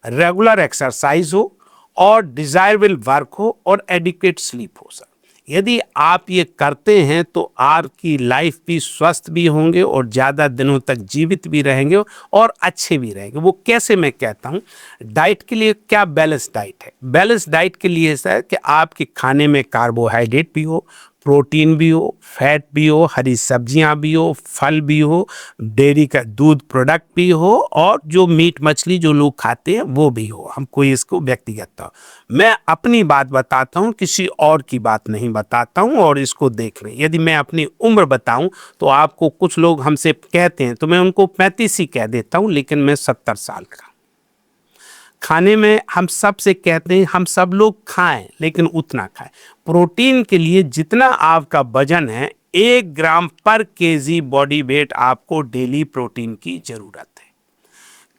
रेगुलर एक्सरसाइज हो और डिजायरेबल वर्क हो और एडिक्वेट स्लीप हो सर। यदि आप ये करते हैं तो आपकी लाइफ भी स्वस्थ भी होंगे और ज़्यादा दिनों तक जीवित भी रहेंगे और अच्छे भी रहेंगे। वो कैसे, मैं कहता हूँ, डाइट के लिए क्या बैलेंस डाइट है। बैलेंस डाइट के लिए ऐसा है कि आपके खाने में कार्बोहाइड्रेट भी हो, प्रोटीन भी हो, फैट भी हो, हरी सब्जियां भी हो, फल भी हो, डेयरी का दूध प्रोडक्ट भी हो और जो मीट मछली जो लोग खाते हैं वो भी हो। हम कोई इसको व्यक्तिगत, मैं अपनी बात बताता हूँ, किसी और की बात नहीं बताता हूँ। और इसको देख लें, यदि मैं अपनी उम्र बताऊँ तो आपको, कुछ लोग हमसे कहते हैं तो मैं उनको 35 ही कह देता हूँ, लेकिन मैं 70 साल का। खाने में हम सब से कहते हैं हम सब लोग खाएं, लेकिन उतना खाएं। प्रोटीन के लिए जितना आपका वजन है, 1 ग्राम पर केजी बॉडी वेट आपको डेली प्रोटीन की जरूरत है।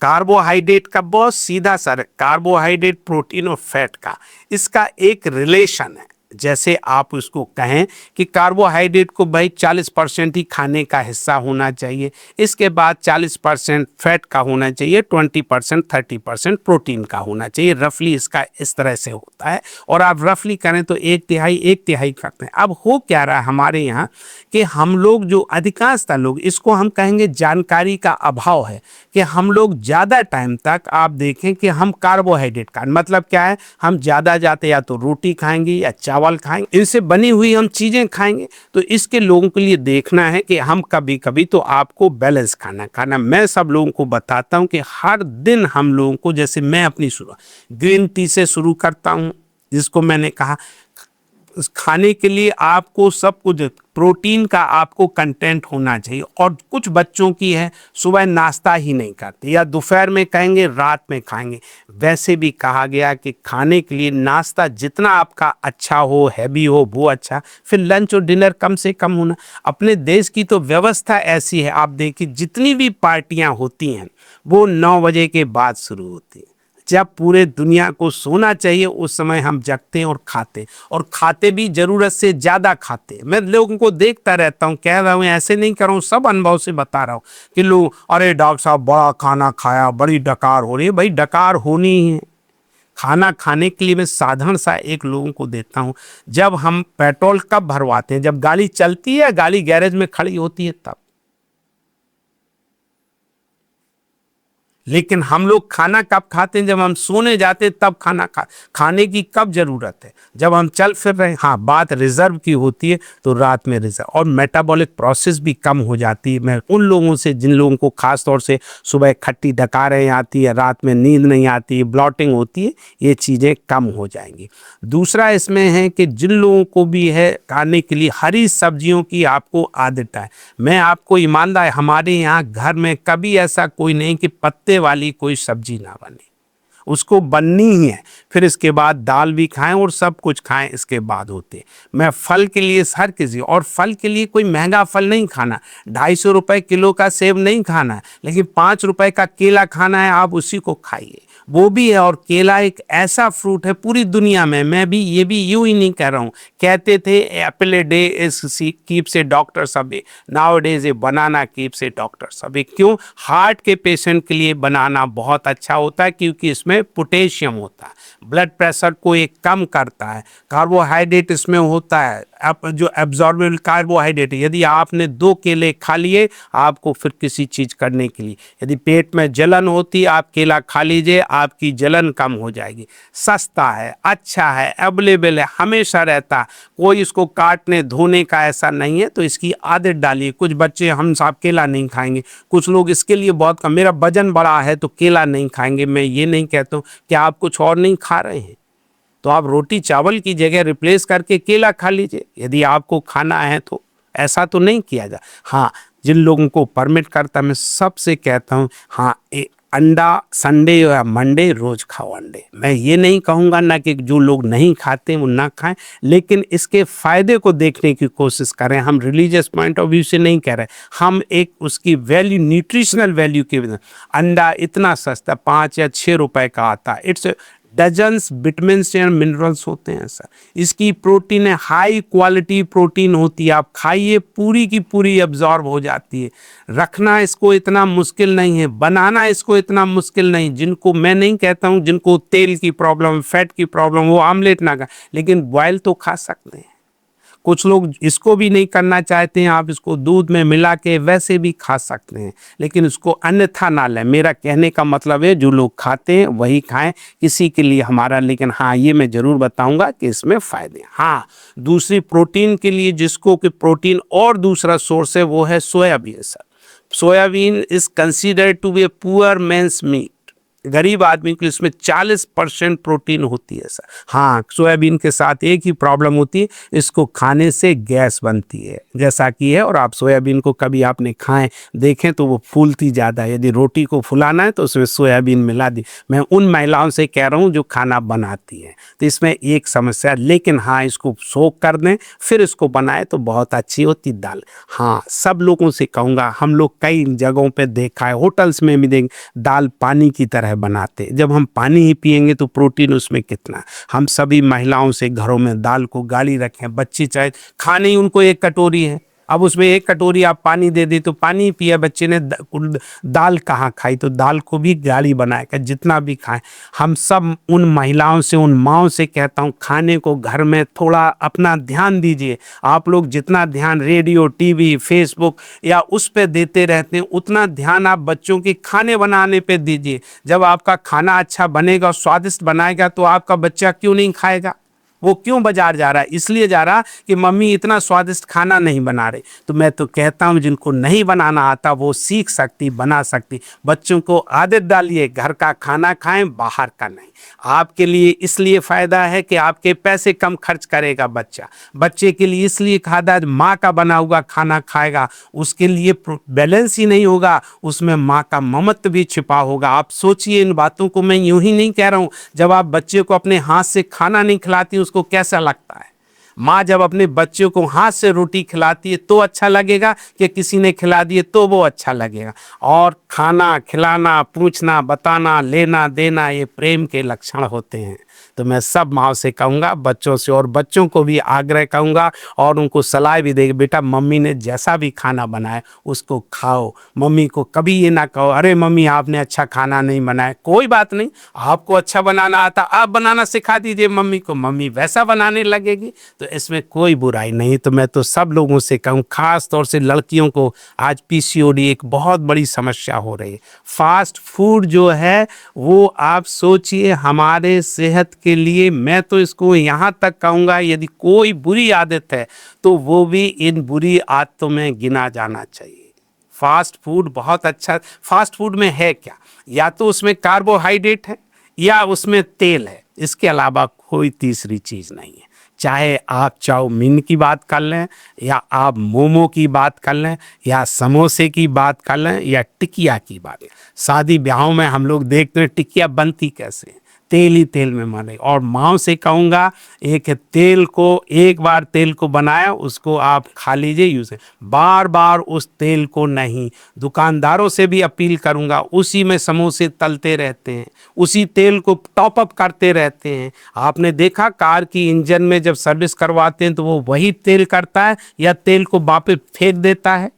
कार्बोहाइड्रेट का बहुत सीधा सर, कार्बोहाइड्रेट, प्रोटीन और फैट का इसका एक रिलेशन है। जैसे आप उसको कहें कि कार्बोहाइड्रेट को भाई 40% ही खाने का हिस्सा होना चाहिए, इसके बाद 40% फैट का होना चाहिए, 20% 30% प्रोटीन का होना चाहिए। रफली इसका इस तरह से होता है। और आप रफली करें तो 1/3 करते हैं। अब हो क्या रहा है हमारे यहाँ कि हम लोग, जो अधिकांशतः लोग, इसको हम कहेंगे जानकारी का अभाव है, कि हम लोग ज़्यादा टाइम तक, आप देखें कि हम कार्बोहाइड्रेट का मतलब क्या है, हम ज़्यादा जाते या तो रोटी खाएंगे या चावल खाएंगे, इनसे बनी हुई हम चीज़ें खाएंगे। तो इसके लोगों के लिए देखना है कि हम कभी कभी तो आपको बैलेंस खाना। मैं सब लोगों को बताता हूं कि हर दिन हम लोगों को, जैसे मैं अपनी शुरुआत ग्रीन टी से शुरू करता हूं, जिसको मैंने कहा खाने के लिए आपको सब कुछ प्रोटीन का आपको कंटेंट होना चाहिए। और कुछ बच्चों की है सुबह नाश्ता ही नहीं करते, या दोपहर में कहेंगे रात में खाएंगे। वैसे भी कहा गया कि खाने के लिए नाश्ता जितना आपका अच्छा हो, हैवी हो, वो अच्छा, फिर लंच और डिनर कम से कम होना। अपने देश की तो व्यवस्था ऐसी है, आप देखिए जितनी भी पार्टियां होती हैं वो 9 बजे के बाद शुरू होती हैं। जब पूरे दुनिया को सोना चाहिए उस समय हम जगते हैं और खाते भी ज़रूरत से ज़्यादा खाते हैं। मैं लोगों को देखता रहता हूँ, कह रहा हूँ, ऐसे नहीं कर रहा हूँ, सब अनुभव से बता रहा हूँ कि लोग, अरे डॉक्टर साहब बड़ा खाना खाया, बड़ी डकार हो रही है। भाई डकार होनी ही है। खाना खाने के लिए मैं साधारण सा एक लोगों को देता हूँ, जब हम पेट्रोल कब भरवाते हैं, जब गाड़ी चलती है, गाड़ी गैरेज में खड़ी होती है तब। लेकिन हम लोग खाना कब खाते हैं? जब हम सोने जाते हैं तब खाने की कब जरूरत है? जब हम चल फिर रहे हैं। हाँ, बात रिजर्व की होती है तो रात में रिजर्व, और मेटाबॉलिक प्रोसेस भी कम हो जाती है। मैं उन लोगों से, जिन लोगों को खास तौर से सुबह खट्टी डकारें आती है, रात में नींद नहीं आती, ब्लॉटिंग होती है, ये चीज़ें कम हो जाएंगी। दूसरा इसमें है कि जिन लोगों को भी है खाने के लिए हरी सब्जियों की आपको आदत है, मैं आपको ईमानदार, हमारे यहाँ घर में कभी ऐसा कोई नहीं कि पत्ते वाली कोई सब्जी ना बने, उसको बननी ही है। फिर इसके बाद दाल भी खाएं और सब कुछ खाएं, इसके बाद होते। मैं फल के लिए हर किसी, और फल के लिए कोई महंगा फल नहीं खाना, 250 रुपए किलो का सेब नहीं खाना है, लेकिन 5 रुपए का केला खाना है, आप उसी को खाइए, वो भी है। और केला एक ऐसा फ्रूट है पूरी दुनिया में, मैं भी ये भी यूं ही नहीं कह रहा हूँ, कहते थे Apple a day is keeps A doctors away, now days A banana keeps A doctors away. क्यों? हार्ट के पेशेंट के लिए बनाना बहुत अच्छा होता है, क्योंकि इसमें पोटेशियम होता है, ब्लड प्रेशर को एक कम करता है, कार्बोहाइड्रेट इसमें होता है, अब जो एब्जॉर्बेबल कार्बोहाइड्रेट। यदि आपने 2 केले खा लिए, आपको फिर किसी चीज़ करने के लिए, यदि पेट में जलन होती, आप केला खा लीजिए, आपकी जलन कम हो जाएगी। सस्ता है, अच्छा है, अवेलेबल है, हमेशा रहता, कोई इसको काटने धोने का ऐसा नहीं है, तो इसकी आदत डालिए। कुछ बच्चे, हम साहब केला नहीं खाएंगे, कुछ लोग इसके लिए बहुत कम, मेरा वजन बड़ा है तो केला नहीं खाएंगे। मैं ये नहीं कहता हूँ कि आप कुछ और नहीं खा रहे हैं, तो आप रोटी चावल की जगह रिप्लेस करके केला खा लीजिए, यदि आपको खाना है तो। ऐसा तो नहीं किया जा। हाँ, जिन लोगों को परमिट करता, मैं सबसे कहता हूँ, हाँ, अंडा संडे या मंडे रोज खाओ अंडे। मैं ये नहीं कहूँगा ना कि जो लोग नहीं खाते वो ना खाएं, लेकिन इसके फायदे को देखने की कोशिश करें। हम रिलीजियस पॉइंट ऑफ व्यू से नहीं कह रहे, हम एक उसकी वैल्यू, न्यूट्रिशनल वैल्यू के। अंडा इतना सस्ता 5 या 6 रुपए का आता है, it's dozens vitamins and minerals होते हैं सर। इसकी प्रोटीन है, हाई क्वालिटी प्रोटीन होती है, आप खाइए, पूरी की पूरी एब्जॉर्ब हो जाती है। रखना इसको इतना मुश्किल नहीं है, बनाना इसको इतना मुश्किल नहीं। जिनको, मैं नहीं कहता हूँ जिनको तेल की प्रॉब्लम, फैट की प्रॉब्लम, वो आमलेट ना खाएं, लेकिन बॉयल तो खा सकते हैं। कुछ लोग इसको भी नहीं करना चाहते हैं, आप इसको दूध में मिला के वैसे भी खा सकते हैं, लेकिन उसको अन्यथा ना लें। मेरा कहने का मतलब है जो लोग खाते हैं वही खाएं, किसी के लिए हमारा। लेकिन हाँ, ये मैं ज़रूर बताऊंगा कि इसमें फ़ायदे। हाँ, दूसरी प्रोटीन के लिए, जिसको कि प्रोटीन और दूसरा सोर्स है, वो है soybean sir. Soybean is considered to be a poor man's meat. गरीब आदमी के लिए इसमें 40% प्रोटीन होती है सर। हाँ, सोयाबीन के साथ एक ही प्रॉब्लम होती है, इसको खाने से गैस बनती है, जैसा कि है। और आप सोयाबीन को कभी आपने खाएं देखें तो वो फूलती ज़्यादा है। यदि रोटी को फुलाना है तो उसमें सोयाबीन मिला दी। मैं उन महिलाओं से कह रहा हूँ जो खाना बनाती हैं, तो इसमें एक समस्या। लेकिन हाँ, इसको सोक कर दें फिर इसको बनाए तो बहुत अच्छी होती दाल। हाँ, सब लोगों से कहूँगा, हम लोग कई जगहों पर देखा है, होटल्स में भी देखें, दाल पानी की तरह बनाते। जब हम पानी ही पिएंगे तो प्रोटीन उसमें कितना। हम सभी महिलाओं से घरों में दाल को गाली रखें, बच्ची चाहे खाने ही उनको 1 कटोरी है, अब उसमें 1 कटोरी आप पानी दे दी तो पानी ही पिया, बच्चे ने दाल कहाँ खाई, तो दाल को भी गाली बनाएगा। जितना भी खाएं, हम सब उन महिलाओं से, उन माँओं से कहता हूँ, खाने को घर में थोड़ा अपना ध्यान दीजिए। आप लोग जितना ध्यान रेडियो, टीवी, फेसबुक या उस पे देते रहते हैं, उतना ध्यान आप बच्चों के खाने बनाने पे दीजिए। जब आपका खाना अच्छा बनेगा, स्वादिष्ट बनाएगा, तो आपका बच्चा क्यों नहीं खाएगा? वो क्यों बाजार जा रहा है? इसलिए जा रहा कि मम्मी इतना स्वादिष्ट खाना नहीं बना रही। तो मैं तो कहता हूँ, जिनको नहीं बनाना आता वो सीख सकती, बना सकती। बच्चों को आदत डालिए, घर का खाना खाएं, बाहर का नहीं। आपके लिए इसलिए फ़ायदा है कि आपके पैसे कम खर्च करेगा बच्चा। बच्चे के लिए इसलिए खादा, माँ का बना हुआ खाना खाएगा, उसके लिए बैलेंस ही नहीं होगा, उसमें माँ का ममत्व भी छिपा होगा। आप सोचिए, इन बातों को मैं यूं ही नहीं कह रहा हूँ। जब आप बच्चे को अपने हाथ से खाना नहीं खिलाती, उसको कैसा लगता है? माँ जब अपने बच्चों को हाथ से रोटी खिलाती है तो अच्छा लगेगा कि किसी ने खिला दिए तो वो अच्छा लगेगा। और खाना खिलाना, पूछना, बताना, लेना देना, ये प्रेम के लक्षण होते हैं। तो मैं सब माँ से कहूँगा, बच्चों से, और बच्चों को भी आग्रह कहूँगा और उनको सलाह भी देगा, बेटा मम्मी ने जैसा भी खाना बनाया उसको खाओ। मम्मी को कभी ये ना कहो, अरे मम्मी आपने अच्छा खाना नहीं बनाया। कोई बात नहीं, आपको अच्छा बनाना आता, आप बनाना सिखा दीजिए मम्मी को, मम्मी वैसा बनाने लगेगी। तो तो इसमें कोई बुराई नहीं। तो मैं तो सब लोगों से कहूँ, खास तौर से लड़कियों को आज पीसीओडी एक बहुत बड़ी समस्या हो रही है। फास्ट फूड जो है वो आप सोचिए हमारे सेहत के लिए, मैं तो इसको यहाँ तक कहूँगा यदि कोई बुरी आदत है तो वो भी इन बुरी आदतों में गिना जाना चाहिए। फास्ट फूड बहुत अच्छा, फास्ट फूड में है क्या, या तो उसमें कार्बोहाइड्रेट है या उसमें तेल है, इसके अलावा कोई तीसरी चीज़ नहीं है। चाहे आप चाउमीन की बात कर लें, या आप मोमो की बात कर लें, या समोसे की बात कर लें, या टिकिया की बात। शादी ब्याहों में हम लोग देखते हैं टिकिया बनती कैसे है, तेल ही तेल में बने। और माँ से कहूँगा एक तेल को, एक बार तेल को बनाया उसको आप खा लीजिए, यूज़ बार बार उस तेल को नहीं। दुकानदारों से भी अपील करूँगा, उसी में समोसे तलते रहते हैं, उसी तेल को टॉप अप करते रहते हैं। आपने देखा कार की इंजन में जब सर्विस करवाते हैं तो वो वही तेल करता है या तेल को वापस फेंक देता है।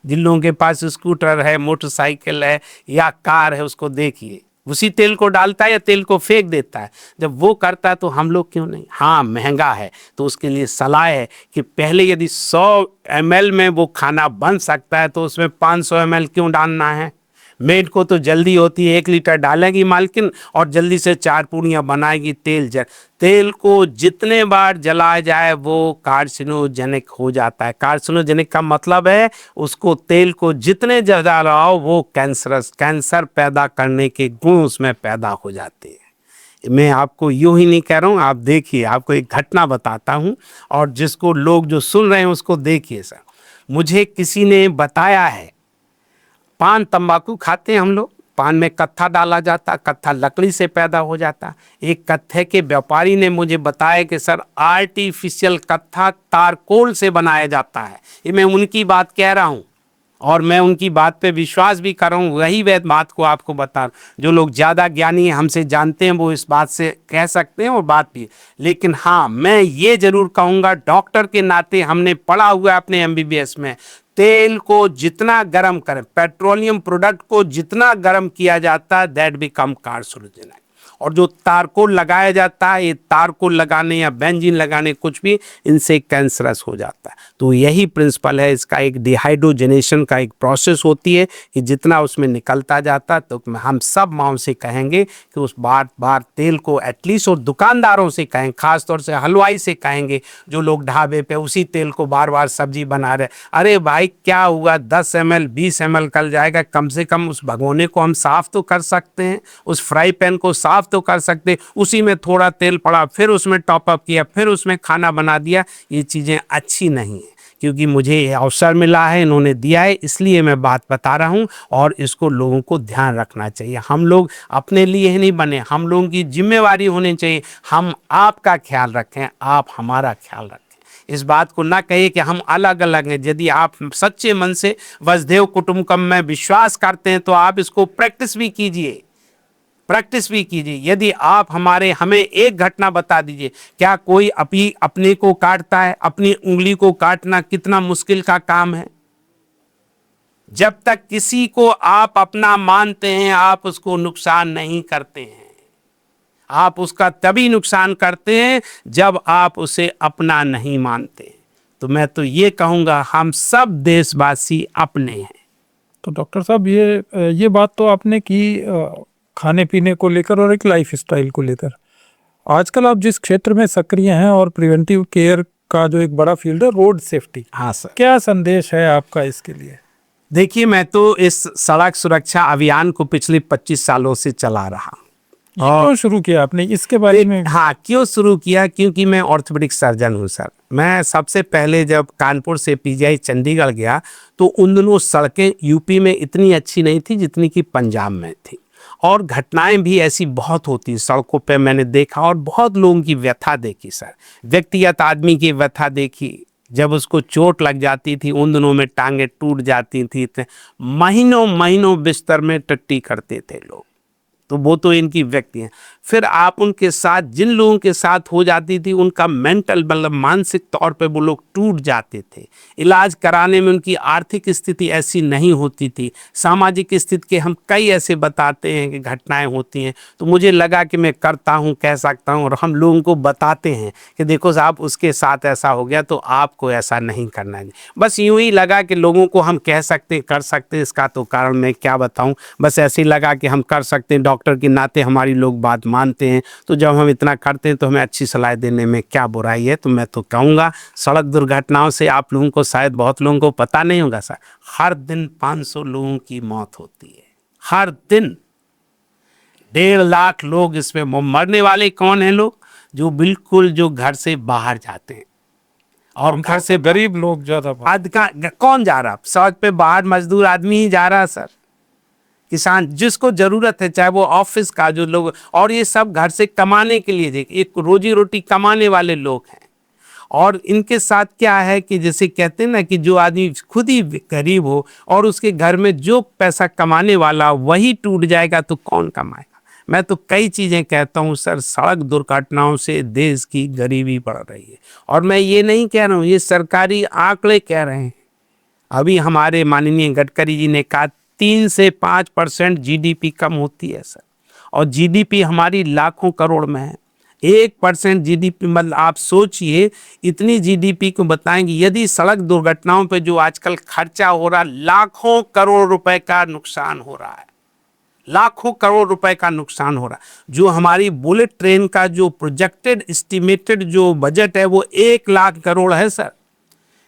जिन लोगों के पास स्कूटर है, मोटरसाइकिल है या कार है, उसको देखिए, उसी तेल को डालता है या तेल को फेंक देता है। जब वो करता है तो हम लोग क्यों नहीं। हाँ महंगा है तो उसके लिए सलाह है कि पहले यदि 100 ml में वो खाना बन सकता है तो उसमें 500 ml क्यों डालना है। मेड को तो जल्दी होती है, 1 लीटर डालेगी मालकिन और जल्दी से 4 पूड़ियाँ बनाएगी। तेल को जितने बार जलाया जाए वो कार्सिनोजेनिक हो जाता है। कार्सिनोजेनिक का मतलब है उसको, तेल को जितने ज़्यादा जलाओ वो कैंसर पैदा करने के गुण उसमें पैदा हो जाते हैं। मैं आपको यूं ही नहीं कह रहा हूँ, आप देखिए, आपको एक घटना बताता हूँ और जिसको लोग जो सुन रहे हैं उसको देखिए। सर मुझे किसी ने बताया है, पान तंबाकू खाते हैं हम लोग, पान में कत्था डाला जाता, कत्था लकड़ी से पैदा हो जाता। एक कत्थे के व्यापारी ने मुझे बताया कि सर आर्टिफिशियल कत्था तारकोल से बनाया जाता है। ये मैं उनकी बात कह रहा हूँ और मैं उनकी बात पे विश्वास भी कर रहा हूँ, वही वैध बात को आपको बता रहा हूँ। जो लोग ज़्यादा ज्ञानी हैं, हमसे जानते हैं, वो इस बात से कह सकते हैं और बात भी। लेकिन हाँ मैं ये ज़रूर कहूँगा, डॉक्टर के नाते हमने पढ़ा हुआ है अपने MBBS में, तेल को जितना गर्म करें, पेट्रोलियम प्रोडक्ट को जितना गर्म किया जाता है दैट बिकम कार्सिनोजेनिक। और जो तारकोल लगाया जाता है, ये तारकोल लगाने या बेंजीन लगाने कुछ भी, इनसे कैंसरस हो जाता है। तो यही प्रिंसिपल है इसका, एक डिहाइड्रोजनेशन का एक प्रोसेस होती है कि जितना उसमें निकलता जाता है। तो हम सब माँओं से कहेंगे कि उस बार तेल को एटलीस्ट, और दुकानदारों से कहें, खास तौर से हलवाई से कहेंगे जो लोग ढाबे पे उसी तेल को बार बार सब्जी बना रहे, अरे भाई क्या हुआ, 10 ml 20 ml कल जाएगा, कम से कम उस भगोने को हम साफ़ तो कर सकते हैं, उस फ्राई पैन को साफ़ तो कर सकते। उसी में थोड़ा तेल पड़ा, फिर उसमें टॉप अप किया, फिर उसमें खाना बना दिया। ये चीज़ें अच्छी नहीं है। क्योंकि मुझे ये अवसर मिला है, इन्होंने दिया है, इसलिए मैं बात बता रहा हूँ। और इसको लोगों को ध्यान रखना चाहिए। हम लोग अपने लिए ही नहीं बने, हम लोगों की जिम्मेवारी होनी चाहिए। हम आपका ख्याल रखें, आप हमारा ख्याल रखें। इस बात को ना कहिए कि हम अलग अलग हैं। यदि आप सच्चे मन से वसुधैव कुटुंबकम में विश्वास करते हैं तो आप इसको प्रैक्टिस भी कीजिए, प्रैक्टिस भी कीजिए। यदि आप हमें एक घटना बता दीजिए, क्या कोई अपने को काटता है? अपनी उंगली को काटना कितना मुश्किल का काम है। जब तक किसी को आप अपना मानते हैं, आप उसको नुकसान नहीं करते हैं। आप उसका तभी नुकसान करते हैं जब आप उसे अपना नहीं मानते। तो मैं तो ये कहूँगा, हम सब देशवासी अपने हैं। तो डॉक्टर साहब ये बात तो आपने की खाने पीने को लेकर और एक लाइफ स्टाइल को लेकर। आजकल आप जिस क्षेत्र में सक्रिय हैं और प्रिवेंटिव केयर का जो एक बड़ा फील्ड है, रोड सेफ्टी, हाँ सर, क्या संदेश है आपका इसके लिए? देखिए, मैं तो इस सड़क सुरक्षा अभियान को पिछले 25 सालों से चला रहा हूँ। क्यों शुरू किया आपने, इसके बारे में? हाँ, क्यों शुरू किया? क्योंकि मैं ऑर्थोपेडिक सर्जन हूँ सर। मैं सबसे पहले जब कानपुर से PGI चंडीगढ़ गया तो उन दिनों सड़कें यूपी में इतनी अच्छी नहीं थी जितनी कि पंजाब में थी, और घटनाएं भी ऐसी बहुत होती सड़कों पे मैंने देखा, और बहुत लोगों की व्यथा देखी सर। व्यक्तिगत आदमी की व्यथा देखी, जब उसको चोट लग जाती थी, उन दिनों में टांगें टूट जाती थी, महीनों महीनों बिस्तर में टट्टी करते थे लोग। तो वो तो इनकी व्यक्ति हैं। फिर आप उनके साथ जिन लोगों के साथ हो जाती थी उनका मेंटल मतलब मानसिक तौर पे वो लोग टूट जाते थे। इलाज कराने में उनकी आर्थिक स्थिति ऐसी नहीं होती थी। सामाजिक स्थिति के हम कई ऐसे बताते हैं कि घटनाएं होती हैं, तो मुझे लगा कि मैं करता हूं, कह सकता हूं और हम लोगों को बताते हैं कि देखो साहब उसके साथ ऐसा हो गया तो आपको ऐसा नहीं करना है। बस यूं ही लगा कि लोगों को हम कह सकते कर सकते, इसका तो कारण मैं क्या बताऊं, बस ऐसे ही लगा कि हम कर सकते हैं, डॉक्टर के नाते हमारी लोग बात मानते हैं, तो जब हम इतना करते हैं तो हमें अच्छी सलाह देने में क्या बुराई है। तो मैं तो कहूँगा सड़क दुर्घटनाओं से आप लोगों को शायद बहुत लोगों को पता नहीं होगा सर, हर दिन 500 लोगों की मौत होती है, हर दिन 1.5 लाख लोग इसमें मरने वाले कौन हैं? लोग जो बिल्कुल जो घर से बाहर जाते हैं और घर से गरीब लोग ज्यादा कौन जा रहा? सड़क पे बाहर मजदूर आदमी ही जा रहा है सर, किसान जिसको जरूरत है, चाहे वो ऑफिस का जो लोग, और ये सब घर से कमाने के लिए एक रोजी रोटी कमाने वाले लोग हैं। और इनके साथ क्या है कि जैसे कहते हैं ना कि जो आदमी खुद ही गरीब हो और उसके घर में जो पैसा कमाने वाला वही टूट जाएगा तो कौन कमाएगा? मैं तो कई चीज़ें कहता हूँ सर, सड़क दुर्घटनाओं से देश की गरीबी बढ़ रही है। और मैं ये नहीं कह रहा हूँ, ये सरकारी आंकड़े कह रहे हैं। अभी हमारे माननीय गडकरी जी ने कहा 3 से 5% जीडीपी कम होती है सर, और जीडीपी हमारी लाखों करोड़ में है। 1% जीडीपी मतलब आप सोचिए इतनी जीडीपी को बताएंगे। यदि सड़क दुर्घटनाओं पे जो आजकल खर्चा हो रहा, लाखों करोड़ रुपए का नुकसान हो रहा है, लाखों करोड़ रुपए का नुकसान हो रहा है। जो हमारी बुलेट ट्रेन का जो प्रोजेक्टेड एस्टिमेटेड जो बजट है वो 1 लाख करोड़ है सर।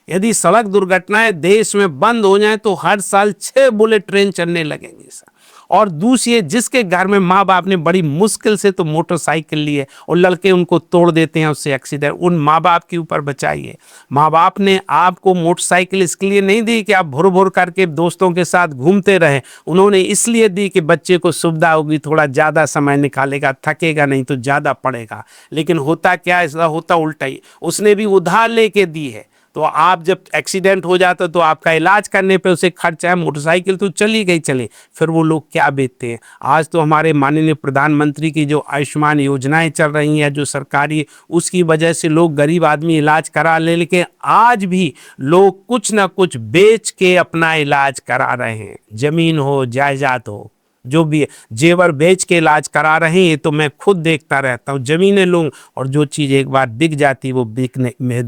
यदि सड़क दुर्घटनाएं देश में बंद हो जाएं तो हर साल 6 बुलेट ट्रेन चलने लगेंगे सर। और दूसरी, जिसके घर में माँ बाप ने बड़ी मुश्किल से तो मोटरसाइकिल ली है और लड़के उनको तोड़ देते हैं, उससे एक्सीडेंट, उन माँ बाप के ऊपर बचाइए। माँ बाप ने आपको मोटरसाइकिल इसके लिए नहीं दी कि आप भुर भुर करके दोस्तों के साथ घूमते रहें, उन्होंने इसलिए दी कि बच्चे को सुविधा होगी, थोड़ा ज़्यादा समय निकालेगा, थकेगा नहीं तो ज़्यादा पड़ेगा। लेकिन होता क्या, ऐसा होता उल्टा ही, उसने भी उधार लेके दी है। तो आप जब एक्सीडेंट हो जाता तो आपका इलाज करने पे उसे खर्चा है, मोटरसाइकिल तो चली गई चले, फिर वो लोग क्या बेचते हैं। आज तो हमारे माननीय प्रधानमंत्री की जो आयुष्मान योजनाएं चल रही हैं जो सरकारी, उसकी वजह से लोग गरीब आदमी इलाज करा ले, लेकिन आज भी लोग कुछ ना कुछ बेच के अपना इलाज करा रहे हैं। जमीन हो, जायदाद हो, जो भी जेवर बेच के इलाज करा रहे हैं, तो मैं खुद देखता रहता हूँ। जमीनें लूँ और जो चीज़ एक बार बिक जाती वो बिकने में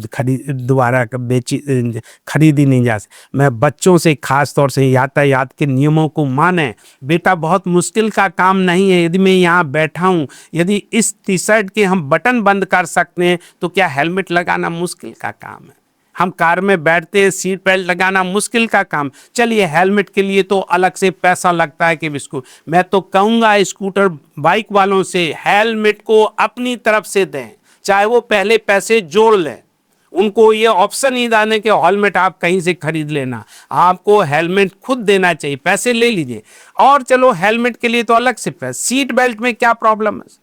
दोबारा खरीदी नहीं जा सकती। मैं बच्चों से खास तौर से यातायात के नियमों को माने। बेटा बहुत मुश्किल का काम नहीं है। यदि मैं यहाँ बैठा हूँ, यदि इस टी शर्ट के हम बटन बंद कर सकते हैं तो क्या हेलमेट लगाना मुश्किल का काम है? हम कार में बैठते हैं, सीट बेल्ट लगाना मुश्किल का काम, चलिए हेलमेट के लिए तो अलग से पैसा लगता है कि इसको। मैं तो कहूँगा स्कूटर बाइक वालों से हेलमेट को अपनी तरफ से दें, चाहे वो पहले पैसे जोड़ लें। उनको ये ऑप्शन ही देने के हेलमेट आप कहीं से खरीद लेना, आपको हेलमेट खुद देना चाहिए, पैसे ले लीजिए। और चलो हेलमेट के लिए तो अलग से पैसे। सीट बेल्ट में क्या प्रॉब्लम है?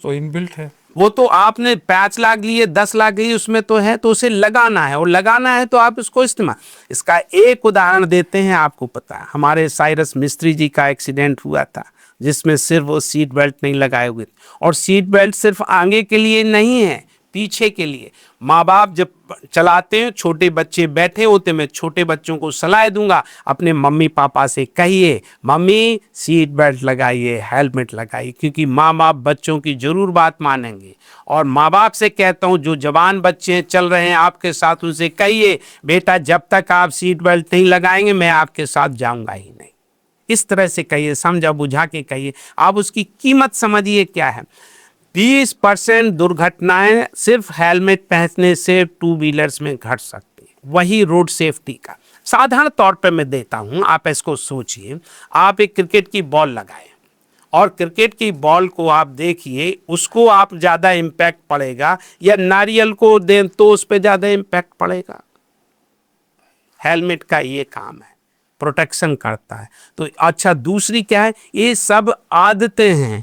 तो इनबिल्ट है वो तो आपने 5 लाख लिए, 10 लाख लिए, उसमें तो है, तो उसे लगाना है, और लगाना है तो आप इसको इस्तेमाल। इसका एक उदाहरण देते हैं। आपको पता है हमारे साइरस मिस्त्री जी का एक्सीडेंट हुआ था जिसमें सिर्फ वो सीट बेल्ट नहीं लगाए हुए थे। और सीट बेल्ट सिर्फ आगे के लिए नहीं है, पीछे के लिए। माँ बाप जब चलाते हैं, छोटे बच्चे बैठे होते, मैं छोटे बच्चों को सलाह दूंगा, अपने मम्मी पापा से कहिए मम्मी सीट बेल्ट लगाइए, हेलमेट लगाइए, क्योंकि माँ बाप बच्चों की जरूर बात मानेंगे। और माँ बाप से कहता हूँ जो जवान बच्चे चल रहे हैं आपके साथ, उनसे कहिए बेटा जब तक आप सीट बेल्ट नहीं लगाएंगे मैं आपके साथ जाऊँगा ही नहीं। इस तरह से कहिए, समझा बुझा के कहिए। आप उसकी कीमत समझिए क्या है। 20% दुर्घटनाएं सिर्फ हेलमेट पहनने से 2 व्हीलर्स में घट सकती है। वही रोड सेफ्टी का साधारण तौर पे मैं देता हूं, आप इसको सोचिए। आप एक क्रिकेट की बॉल लगाएं और क्रिकेट की बॉल को आप देखिए, उसको आप ज़्यादा इम्पैक्ट पड़ेगा या नारियल को दें तो उस पर ज़्यादा इम्पैक्ट पड़ेगा? हेलमेट का ये काम है, प्रोटेक्शन करता है। तो अच्छा, दूसरी क्या है, ये सब आदतें हैं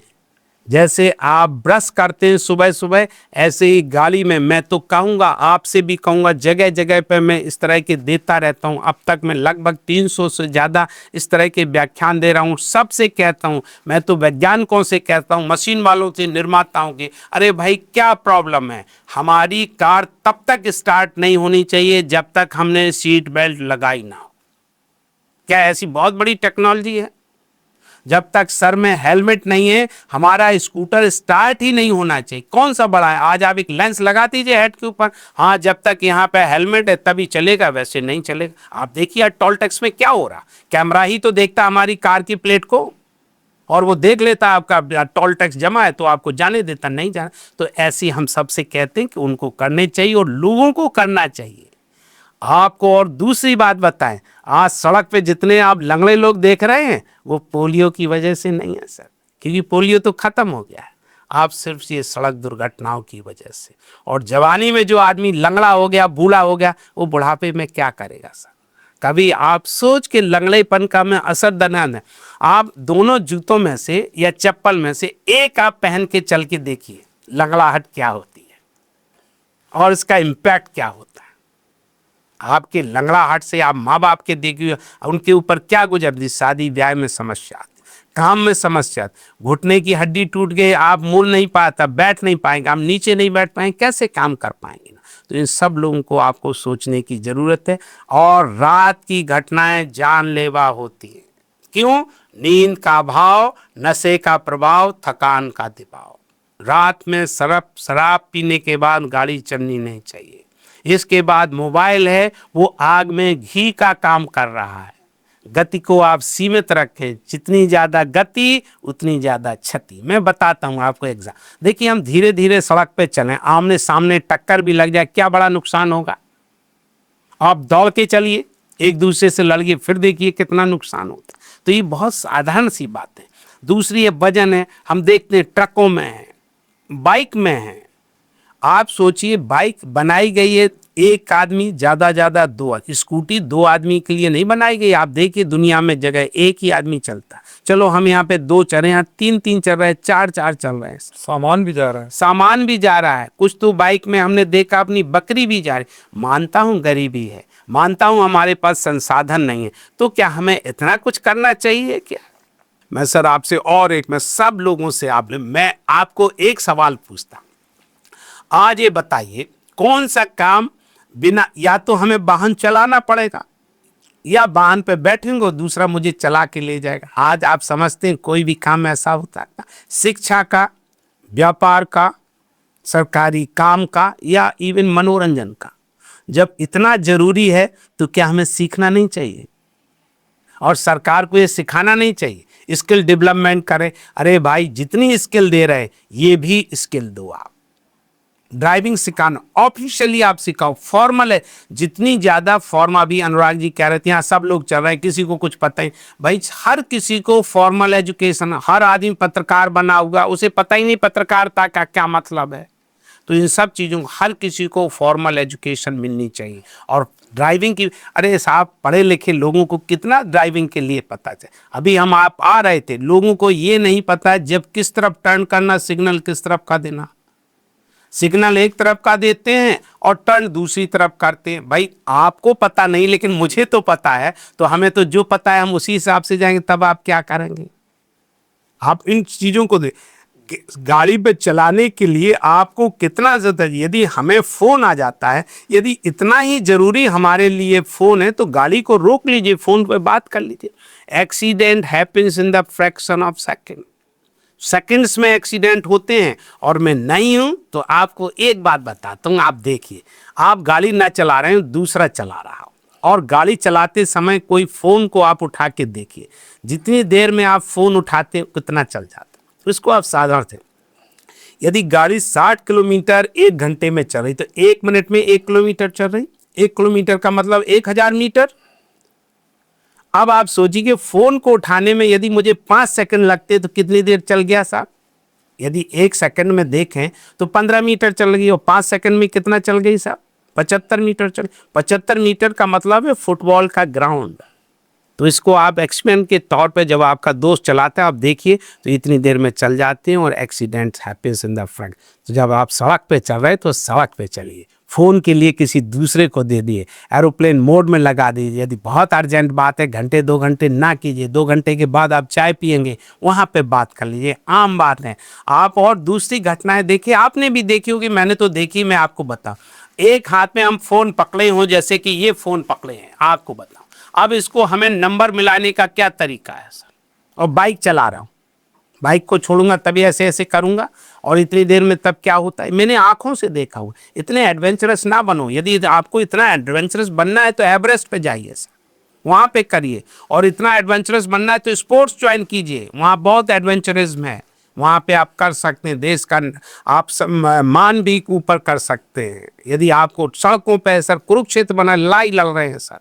जैसे आप ब्रश करते हैं सुबह सुबह, ऐसे ही गाड़ी में मैं तो कहूँगा, आपसे भी कहूँगा, जगह जगह पे मैं इस तरह के देता रहता हूँ। अब तक मैं लगभग 300 से ज़्यादा इस तरह के व्याख्यान दे रहा हूँ। सबसे कहता हूँ, मैं तो वैज्ञानिकों से कहता हूँ, मशीन वालों से, निर्माताओं के, अरे भाई क्या प्रॉब्लम है, हमारी कार तब तक स्टार्ट नहीं होनी चाहिए जब तक हमने सीट बेल्ट लगाई ना हो। क्या ऐसी बहुत बड़ी टेक्नोलॉजी है? जब तक सर में हेलमेट नहीं है हमारा स्कूटर स्टार्ट ही नहीं होना चाहिए। कौन सा बड़ा है, आज आप एक लेंस लगा दीजिए हेड के ऊपर, हाँ जब तक यहाँ पे हेलमेट है तभी चलेगा, वैसे नहीं चलेगा। आप देखिए टोल टैक्स में क्या हो रहा, कैमरा ही तो देखता हमारी कार की प्लेट को और वो देख लेता आपका टोल टैक्स जमा है तो आपको जाने देता, नहीं जाना। तो ऐसे हम सबसे कहते हैं कि उनको करने चाहिए और लोगों को करना चाहिए आपको। और दूसरी बात बताएं, आज सड़क पे जितने आप लंगड़े लोग देख रहे हैं वो पोलियो की वजह से नहीं है सर, क्योंकि पोलियो तो खत्म हो गया है। आप सिर्फ ये सड़क दुर्घटनाओं की वजह से, और जवानी में जो आदमी लंगड़ा हो गया, बूढ़ा हो गया, वो बुढ़ापे में क्या करेगा सर? कभी आप सोच के लंगड़ेपन का में असर दनान है। आप दोनों जूतों में से या चप्पल में से एक आप पहन के चल के देखिए लंगड़ाहट क्या होती है और इसका इम्पैक्ट क्या होता है। आपके लंगड़ाहट से आप माँ बाप के देखिए उनके ऊपर क्या गुजरती, शादी ब्याह में समस्या आती, काम में समस्या, घुटने की हड्डी टूट गई, आप मुड़ नहीं पाता, बैठ नहीं पाएंगे, आप नीचे नहीं बैठ पाएंगे, कैसे काम कर पाएंगे ना। तो इन सब लोगों को आपको सोचने की जरूरत है। और रात की घटनाएं जानलेवा होती है। क्यों? नींद का अभाव, नशे का प्रभाव, थकान का दबाव। रात में शराब पीने के बाद गाड़ी चलनी नहीं चाहिए। इसके बाद मोबाइल है, वो आग में घी का काम कर रहा है। गति को आप सीमित रखें, जितनी ज़्यादा गति उतनी ज़्यादा क्षति। मैं बताता हूँ आपको एग्जाम। देखिए हम धीरे धीरे सड़क पे चलें, आमने सामने टक्कर भी लग जाए, क्या बड़ा नुकसान होगा। आप दौड़ के चलिए, एक दूसरे से लड़िए, फिर देखिए कितना नुकसान होता है। तो ये बहुत साधारण सी बात है। दूसरी ये वजन है, हम देखते हैं ट्रकों में है, बाइक में है। आप सोचिए बाइक बनाई गई है एक आदमी, ज़्यादा दो आदमी। स्कूटी दो आदमी के लिए नहीं बनाई गई। आप देखिए दुनिया में जगह एक ही आदमी चलता है। चलो हम यहाँ पे दो चल रहे हैं, तीन चल रहे हैं, चार चल रहे हैं, सामान भी जा रहा है, सामान भी जा रहा है। कुछ तो बाइक में हमने देखा अपनी बकरी भी जा रही। मानता हूँ गरीबी है, मानता हूँ हमारे पास संसाधन नहीं है, तो क्या हमें इतना कुछ करना चाहिए क्या? मैं सर आपसे और एक, मैं सब लोगों से मैं आपको एक सवाल पूछता, आज ये बताइए कौन सा काम बिना, या तो हमें वाहन चलाना पड़ेगा या वाहन पे बैठेंगे और दूसरा मुझे चला के ले जाएगा। आज आप समझते हैं कोई भी काम ऐसा होता है? शिक्षा का, व्यापार का, सरकारी काम का, या इवन मनोरंजन का, जब इतना जरूरी है तो क्या हमें सीखना नहीं चाहिए? और सरकार को ये सिखाना नहीं चाहिए, स्किल डेवलपमेंट करें। अरे भाई जितनी स्किल दे रहे ये भी स्किल दो। आप ड्राइविंग सिखाना ऑफिशियली आप सिखाओ, फॉर्मल है, जितनी ज़्यादा फॉर्म, अभी अनुराग जी कह रहे थे यहाँ सब लोग चल रहे हैं, किसी को कुछ पता ही भाई, हर किसी को फॉर्मल एजुकेशन, हर आदमी पत्रकार बना हुआ, उसे पता ही नहीं पत्रकारिता का क्या मतलब है। तो इन सब चीज़ों को हर किसी को फॉर्मल एजुकेशन मिलनी चाहिए। और ड्राइविंग की, अरे साहब पढ़े लिखे लोगों को कितना ड्राइविंग के लिए पता है। अभी हम आप आ रहे थे, लोगों को ये नहीं पता है जब किस तरफ टर्न करना, सिग्नल किस तरफ का देना। सिग्नल एक तरफ का देते हैं और टर्न दूसरी तरफ करते हैं। भाई आपको पता नहीं लेकिन मुझे तो पता है, तो हमें तो जो पता है हम उसी हिसाब से जाएंगे। तब आप क्या करेंगे? आप इन चीज़ों को गाड़ी पे चलाने के लिए आपको कितना ज़्यादा, यदि हमें फ़ोन आ जाता है, यदि इतना ही ज़रूरी हमारे लिए फ़ोन है तो गाड़ी को रोक लीजिए, फ़ोन पे बात कर लीजिए। Accident happens in the fraction of second, seconds में एक्सीडेंट होते हैं। और मैं नहीं हूं तो आपको एक बात बताता हूं, आप देखिए, आप गाड़ी ना चला रहे हैं, दूसरा चला रहा हो, और गाड़ी चलाते समय कोई फ़ोन को आप उठा के देखिए, जितनी देर में आप फ़ोन उठाते हैं कितना चल जाता है। तो इसको आप साधारण थे, यदि गाड़ी 60 किलोमीटर 1 घंटे में चल रही तो 1 मिनट में 1 किलोमीटर चल रही। 1 किलोमीटर का मतलब 1000 मीटर। अब आप सोचिए फोन को उठाने में यदि मुझे 5 सेकंड लगते तो कितनी देर चल गया साहब? यदि 1 सेकंड में देखें तो 15 मीटर चल गई, और 5 सेकंड में कितना चल गई साहब? 75 मीटर चल। 75 मीटर का मतलब है फुटबॉल का ग्राउंड। तो इसको आप एक्सपेरिमेंट के तौर पे जब आपका दोस्त चलाता है आप देखिए तो इतनी देर में चल जाते हैं और accident happens in the front. तो जब आप सड़क पे चल रहे हैं तो सड़क पे चलिए, फ़ोन के लिए किसी दूसरे को दे दिए, एरोप्लेन मोड में लगा दीजिए। यदि बहुत अर्जेंट बात है घंटे 2 घंटे ना कीजिए, 2 घंटे के बाद आप चाय पियेंगे वहाँ पे बात कर लीजिए, आम बात है। आप और दूसरी घटनाएं देखिए, आपने भी देखी होगी, मैंने तो देखी, मैं आपको बताऊं। एक हाथ में हम फ़ोन पकड़े हों, जैसे कि ये फ़ोन पकड़े हैं, आपको बताऊं अब इसको हमें नंबर मिलाने का क्या तरीका है सर। और बाइक चला रहा हूँ, बाइक को छोड़ूंगा तभी ऐसे ऐसे करूंगा और इतनी देर में तब क्या होता है, मैंने आंखों से देखा हुआ। इतने एडवेंचरस ना बनो, यदि आपको इतना एडवेंचरस बनना है तो एवरेस्ट पे जाइए सर, वहाँ पे करिए। और इतना एडवेंचरस बनना है तो स्पोर्ट्स ज्वाइन कीजिए, वहाँ बहुत एडवेंचरिज्म है, वहाँ पे आप कर सकते हैं, देश का आप मान भी ऊपर कर सकते हैं। यदि आपको सड़कों पे सर कुरुक्षेत्र बना, लड़ाई लड़ रहे हैं सर,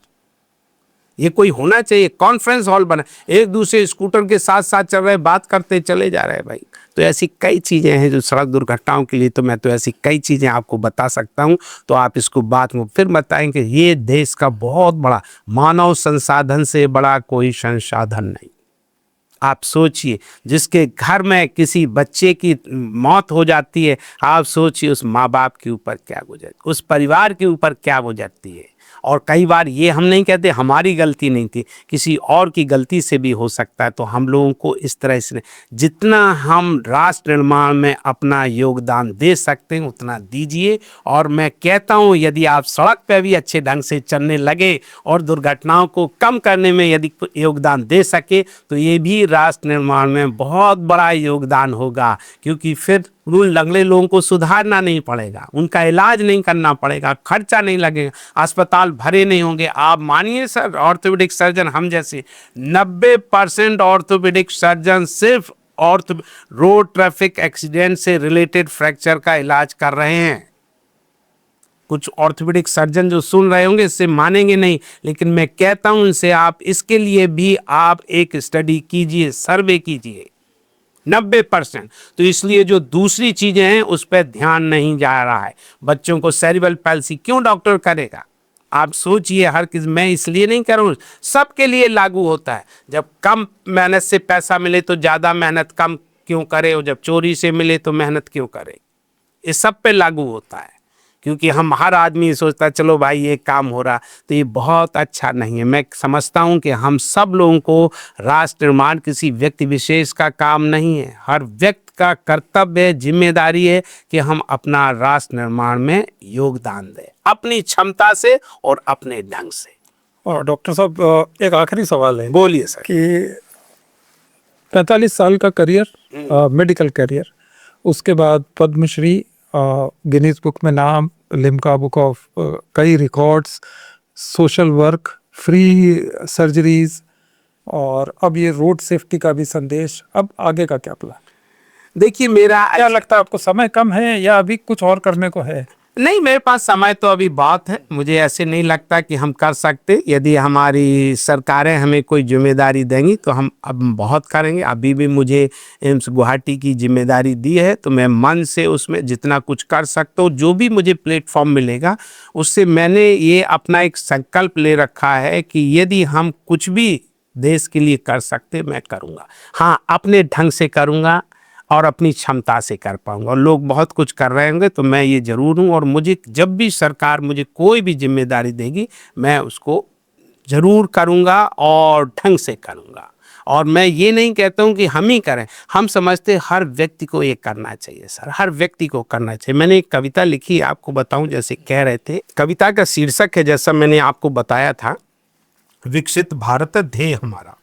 ये कोई होना चाहिए, कॉन्फ्रेंस हॉल बना, एक दूसरे स्कूटर के साथ साथ चल रहे, बात करते चले जा रहे हैं भाई। तो ऐसी कई चीज़ें हैं जो सड़क दुर्घटनाओं के लिए, तो मैं तो ऐसी कई चीज़ें आपको बता सकता हूं, तो आप इसको बाद में फिर बताएंगे। ये देश का बहुत बड़ा मानव संसाधन से बड़ा कोई संसाधन नहीं। आप सोचिए, जिसके घर में किसी बच्चे की मौत हो जाती है, आप सोचिए उस माँ बाप के ऊपर क्या गुजरती, उस परिवार के ऊपर क्या गुजरती है। और कई बार ये हम नहीं कहते हमारी गलती नहीं थी, किसी और की गलती से भी हो सकता है। तो हम लोगों को इस तरह से जितना हम राष्ट्र निर्माण में अपना योगदान दे सकते हैं उतना दीजिए। और मैं कहता हूँ यदि आप सड़क पे भी अच्छे ढंग से चलने लगे और दुर्घटनाओं को कम करने में यदि योगदान दे सके तो ये भी राष्ट्र निर्माण में बहुत बड़ा योगदान होगा। क्योंकि फिर रूल लंगड़े लोगों को सुधारना नहीं पड़ेगा, उनका इलाज नहीं करना पड़ेगा, खर्चा नहीं लगेगा, अस्पताल भरे नहीं होंगे। आप मानिए सर, ऑर्थोपेडिक सर्जन हम जैसे 90% ऑर्थोपेडिक सर्जन सिर्फ रोड ट्रैफिक एक्सीडेंट से रिलेटेड फ्रैक्चर का इलाज कर रहे हैं। कुछ ऑर्थोपेडिक सर्जन जो सुन रहे होंगे इससे मानेंगे नहीं, लेकिन मैं कहता हूं इनसे आप इसके लिए भी आप एक स्टडी कीजिए, सर्वे कीजिए। 90%। तो इसलिए जो दूसरी चीजें हैं उस पर ध्यान नहीं जा रहा है। बच्चों को सेरिब्रल पैल्सी क्यों डॉक्टर करेगा? आप सोचिए, हर किसी, मैं इसलिए नहीं कर रहा हूँ, सबके लिए लागू होता है। जब कम मेहनत से पैसा मिले तो ज़्यादा मेहनत कम क्यों करे, और जब चोरी से मिले तो मेहनत क्यों करे? ये सब पे लागू होता है। क्योंकि हम हर आदमी सोचता है चलो भाई ये काम हो रहा, तो ये बहुत अच्छा नहीं है। मैं समझता हूँ कि हम सब लोगों को राष्ट्र निर्माण किसी व्यक्ति विशेष का काम नहीं है, हर व्यक्ति का कर्तव्य, जिम्मेदारी है कि हम अपना राष्ट्र निर्माण में योगदान दें अपनी क्षमता से और अपने ढंग से। और डॉक्टर साहब एक आखिरी सवाल है, बोलिए सर। कि 45 साल का करियर, मेडिकल करियर, उसके बाद पद्मश्री, गिनीज बुक में नाम, लिम्का बुक ऑफ कई records, social work, free surgeries, और अब ये रोड सेफ्टी का भी संदेश। अब आगे का क्या प्लान? देखिए, मेरा क्या लगता है आपको, समय कम है या अभी कुछ और करने को है? नहीं, मेरे पास समय तो अभी बहुत है। मुझे ऐसे नहीं लगता कि हम कर सकते। यदि हमारी सरकारें हमें कोई जिम्मेदारी देंगी तो हम अब बहुत करेंगे। अभी भी मुझे एम्स गुवाहाटी की जिम्मेदारी दी है, तो मैं मन से उसमें जितना कुछ कर सकता हूँ, जो भी मुझे प्लेटफॉर्म मिलेगा उससे मैंने ये अपना एक संकल्प ले रखा है कि यदि हम कुछ भी देश के लिए कर सकते मैं करूँगा। हाँ, अपने ढंग से करूँगा और अपनी क्षमता से कर पाऊंगा। और लोग बहुत कुछ कर रहे होंगे तो मैं ये जरूर हूँ। और मुझे जब भी सरकार मुझे कोई भी जिम्मेदारी देगी मैं उसको जरूर करूँगा और ढंग से करूँगा। और मैं ये नहीं कहता हूँ कि हम ही करें, हम समझते हर व्यक्ति को ये करना चाहिए सर, हर व्यक्ति को करना चाहिए। मैंने एक कविता लिखी, आपको बताऊँ, जैसे कह रहे थे, कविता का शीर्षक है, जैसा मैंने आपको बताया था, विकसित भारत ध्येय हमारा।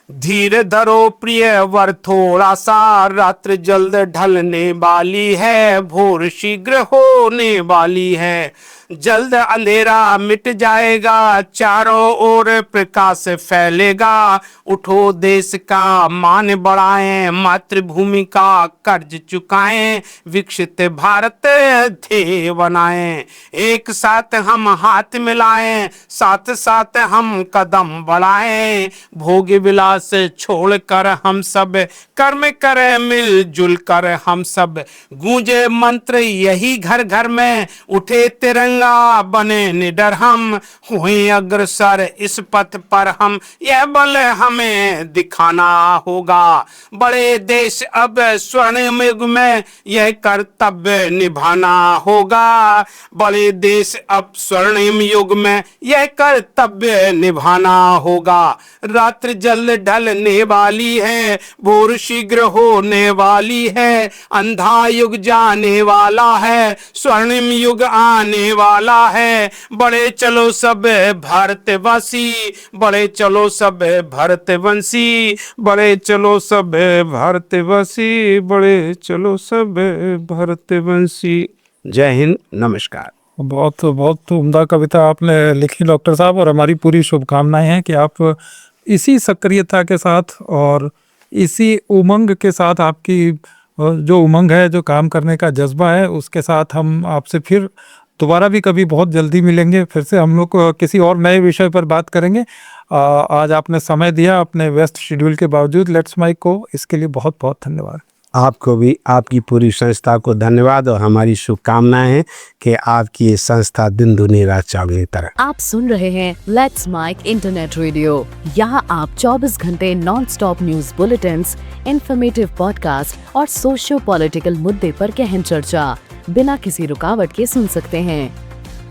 धीरे धरो प्रिय वर थोड़ा सा, रात्र जल्द ढलने वाली है, भोर शीघ्र होने वाली है, जल्द अंधेरा मिट जाएगा, चारों ओर प्रकाश फैलेगा। उठो देश का मान बढ़ाएं, मातृभूमि का कर्ज चुकाएं, विकसित भारत ध्येय बनाएं। एक साथ हम हाथ मिलाएं, साथ साथ हम कदम बढ़ाएं, भोग विलास विश्वास छोड़कर हम सब कर्म करें मिलजुल कर हम सब। गूंजे मंत्र यही घर घर में, उठे तिरंगा बने निडर हम। हुए अग्रसर इस पथ पर हम, यह बल हमें दिखाना होगा। बड़े देश अब स्वर्णिम युग में यह कर्तव्य निभाना होगा। बड़े देश अब स्वर्णिम युग में यह कर्तव्य निभाना होगा। रात्रि जल्द ढलने वाली है, भोर शीघ्र होने वाली है। अंधा युग जाने वाला है, स्वर्णिम युग आने वाला है। बड़े चलो सब भारतवासी, बड़े चलो सब भारतवंशी, बड़े चलो सब भारतवासी, बड़े चलो सब भारतवंशी। जय हिंद, नमस्कार। बहुत बहुत उम्दा कविता आपने लिखी डॉक्टर साहब, और हमारी पूरी शुभकामनाएं हैं कि आप इसी सक्रियता के साथ और इसी उमंग के साथ, आपकी जो उमंग है, जो काम करने का जज्बा है, उसके साथ हम आपसे फिर दोबारा भी कभी बहुत जल्दी मिलेंगे। फिर से हम लोग किसी और नए विषय पर बात करेंगे। आज आपने समय दिया अपने व्यस्त शेड्यूल के बावजूद लेट्स माइक को, इसके लिए बहुत बहुत धन्यवाद। आपको भी, आपकी पूरी संस्था को धन्यवाद और हमारी शुभकामनाएं हैं कि आपकी ये संस्था दिन दुनी रात चौगुनी तरह। आप सुन रहे हैं लेट्स माइक इंटरनेट रेडियो। यहाँ आप 24 घंटे non stop news bulletins, informative podcast और सोशियो पॉलिटिकल मुद्दे पर गहन चर्चा बिना किसी रुकावट के सुन सकते हैं।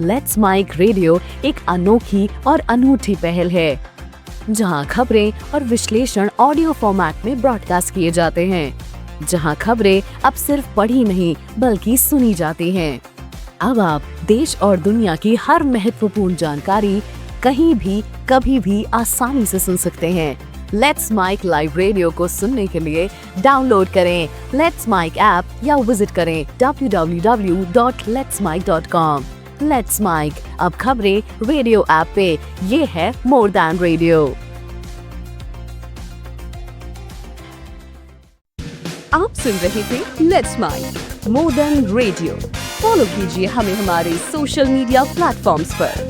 लेट्स माइक रेडियो एक अनोखी और अनूठी पहल है, जहाँ खबरें और विश्लेषण ऑडियो फॉर्मेट में ब्रॉडकास्ट किए जाते हैं, जहां खबरें अब सिर्फ पढ़ी नहीं बल्कि सुनी जाती हैं। अब आप देश और दुनिया की हर महत्वपूर्ण जानकारी कहीं भी कभी भी आसानी से सुन सकते हैं। लेट्स माइक लाइव रेडियो को सुनने के लिए डाउनलोड करें लेट्स माइक ऐप या विजिट करें www.letsmike.com। लेट्स माइक, अब खबरें रेडियो ऐप पे। ये है मोर दैन रेडियो। आप सुन रहे थे let's mic more than radio. Follow कीजिए हमें हमारे सोशल मीडिया प्लेटफॉर्म्स पर।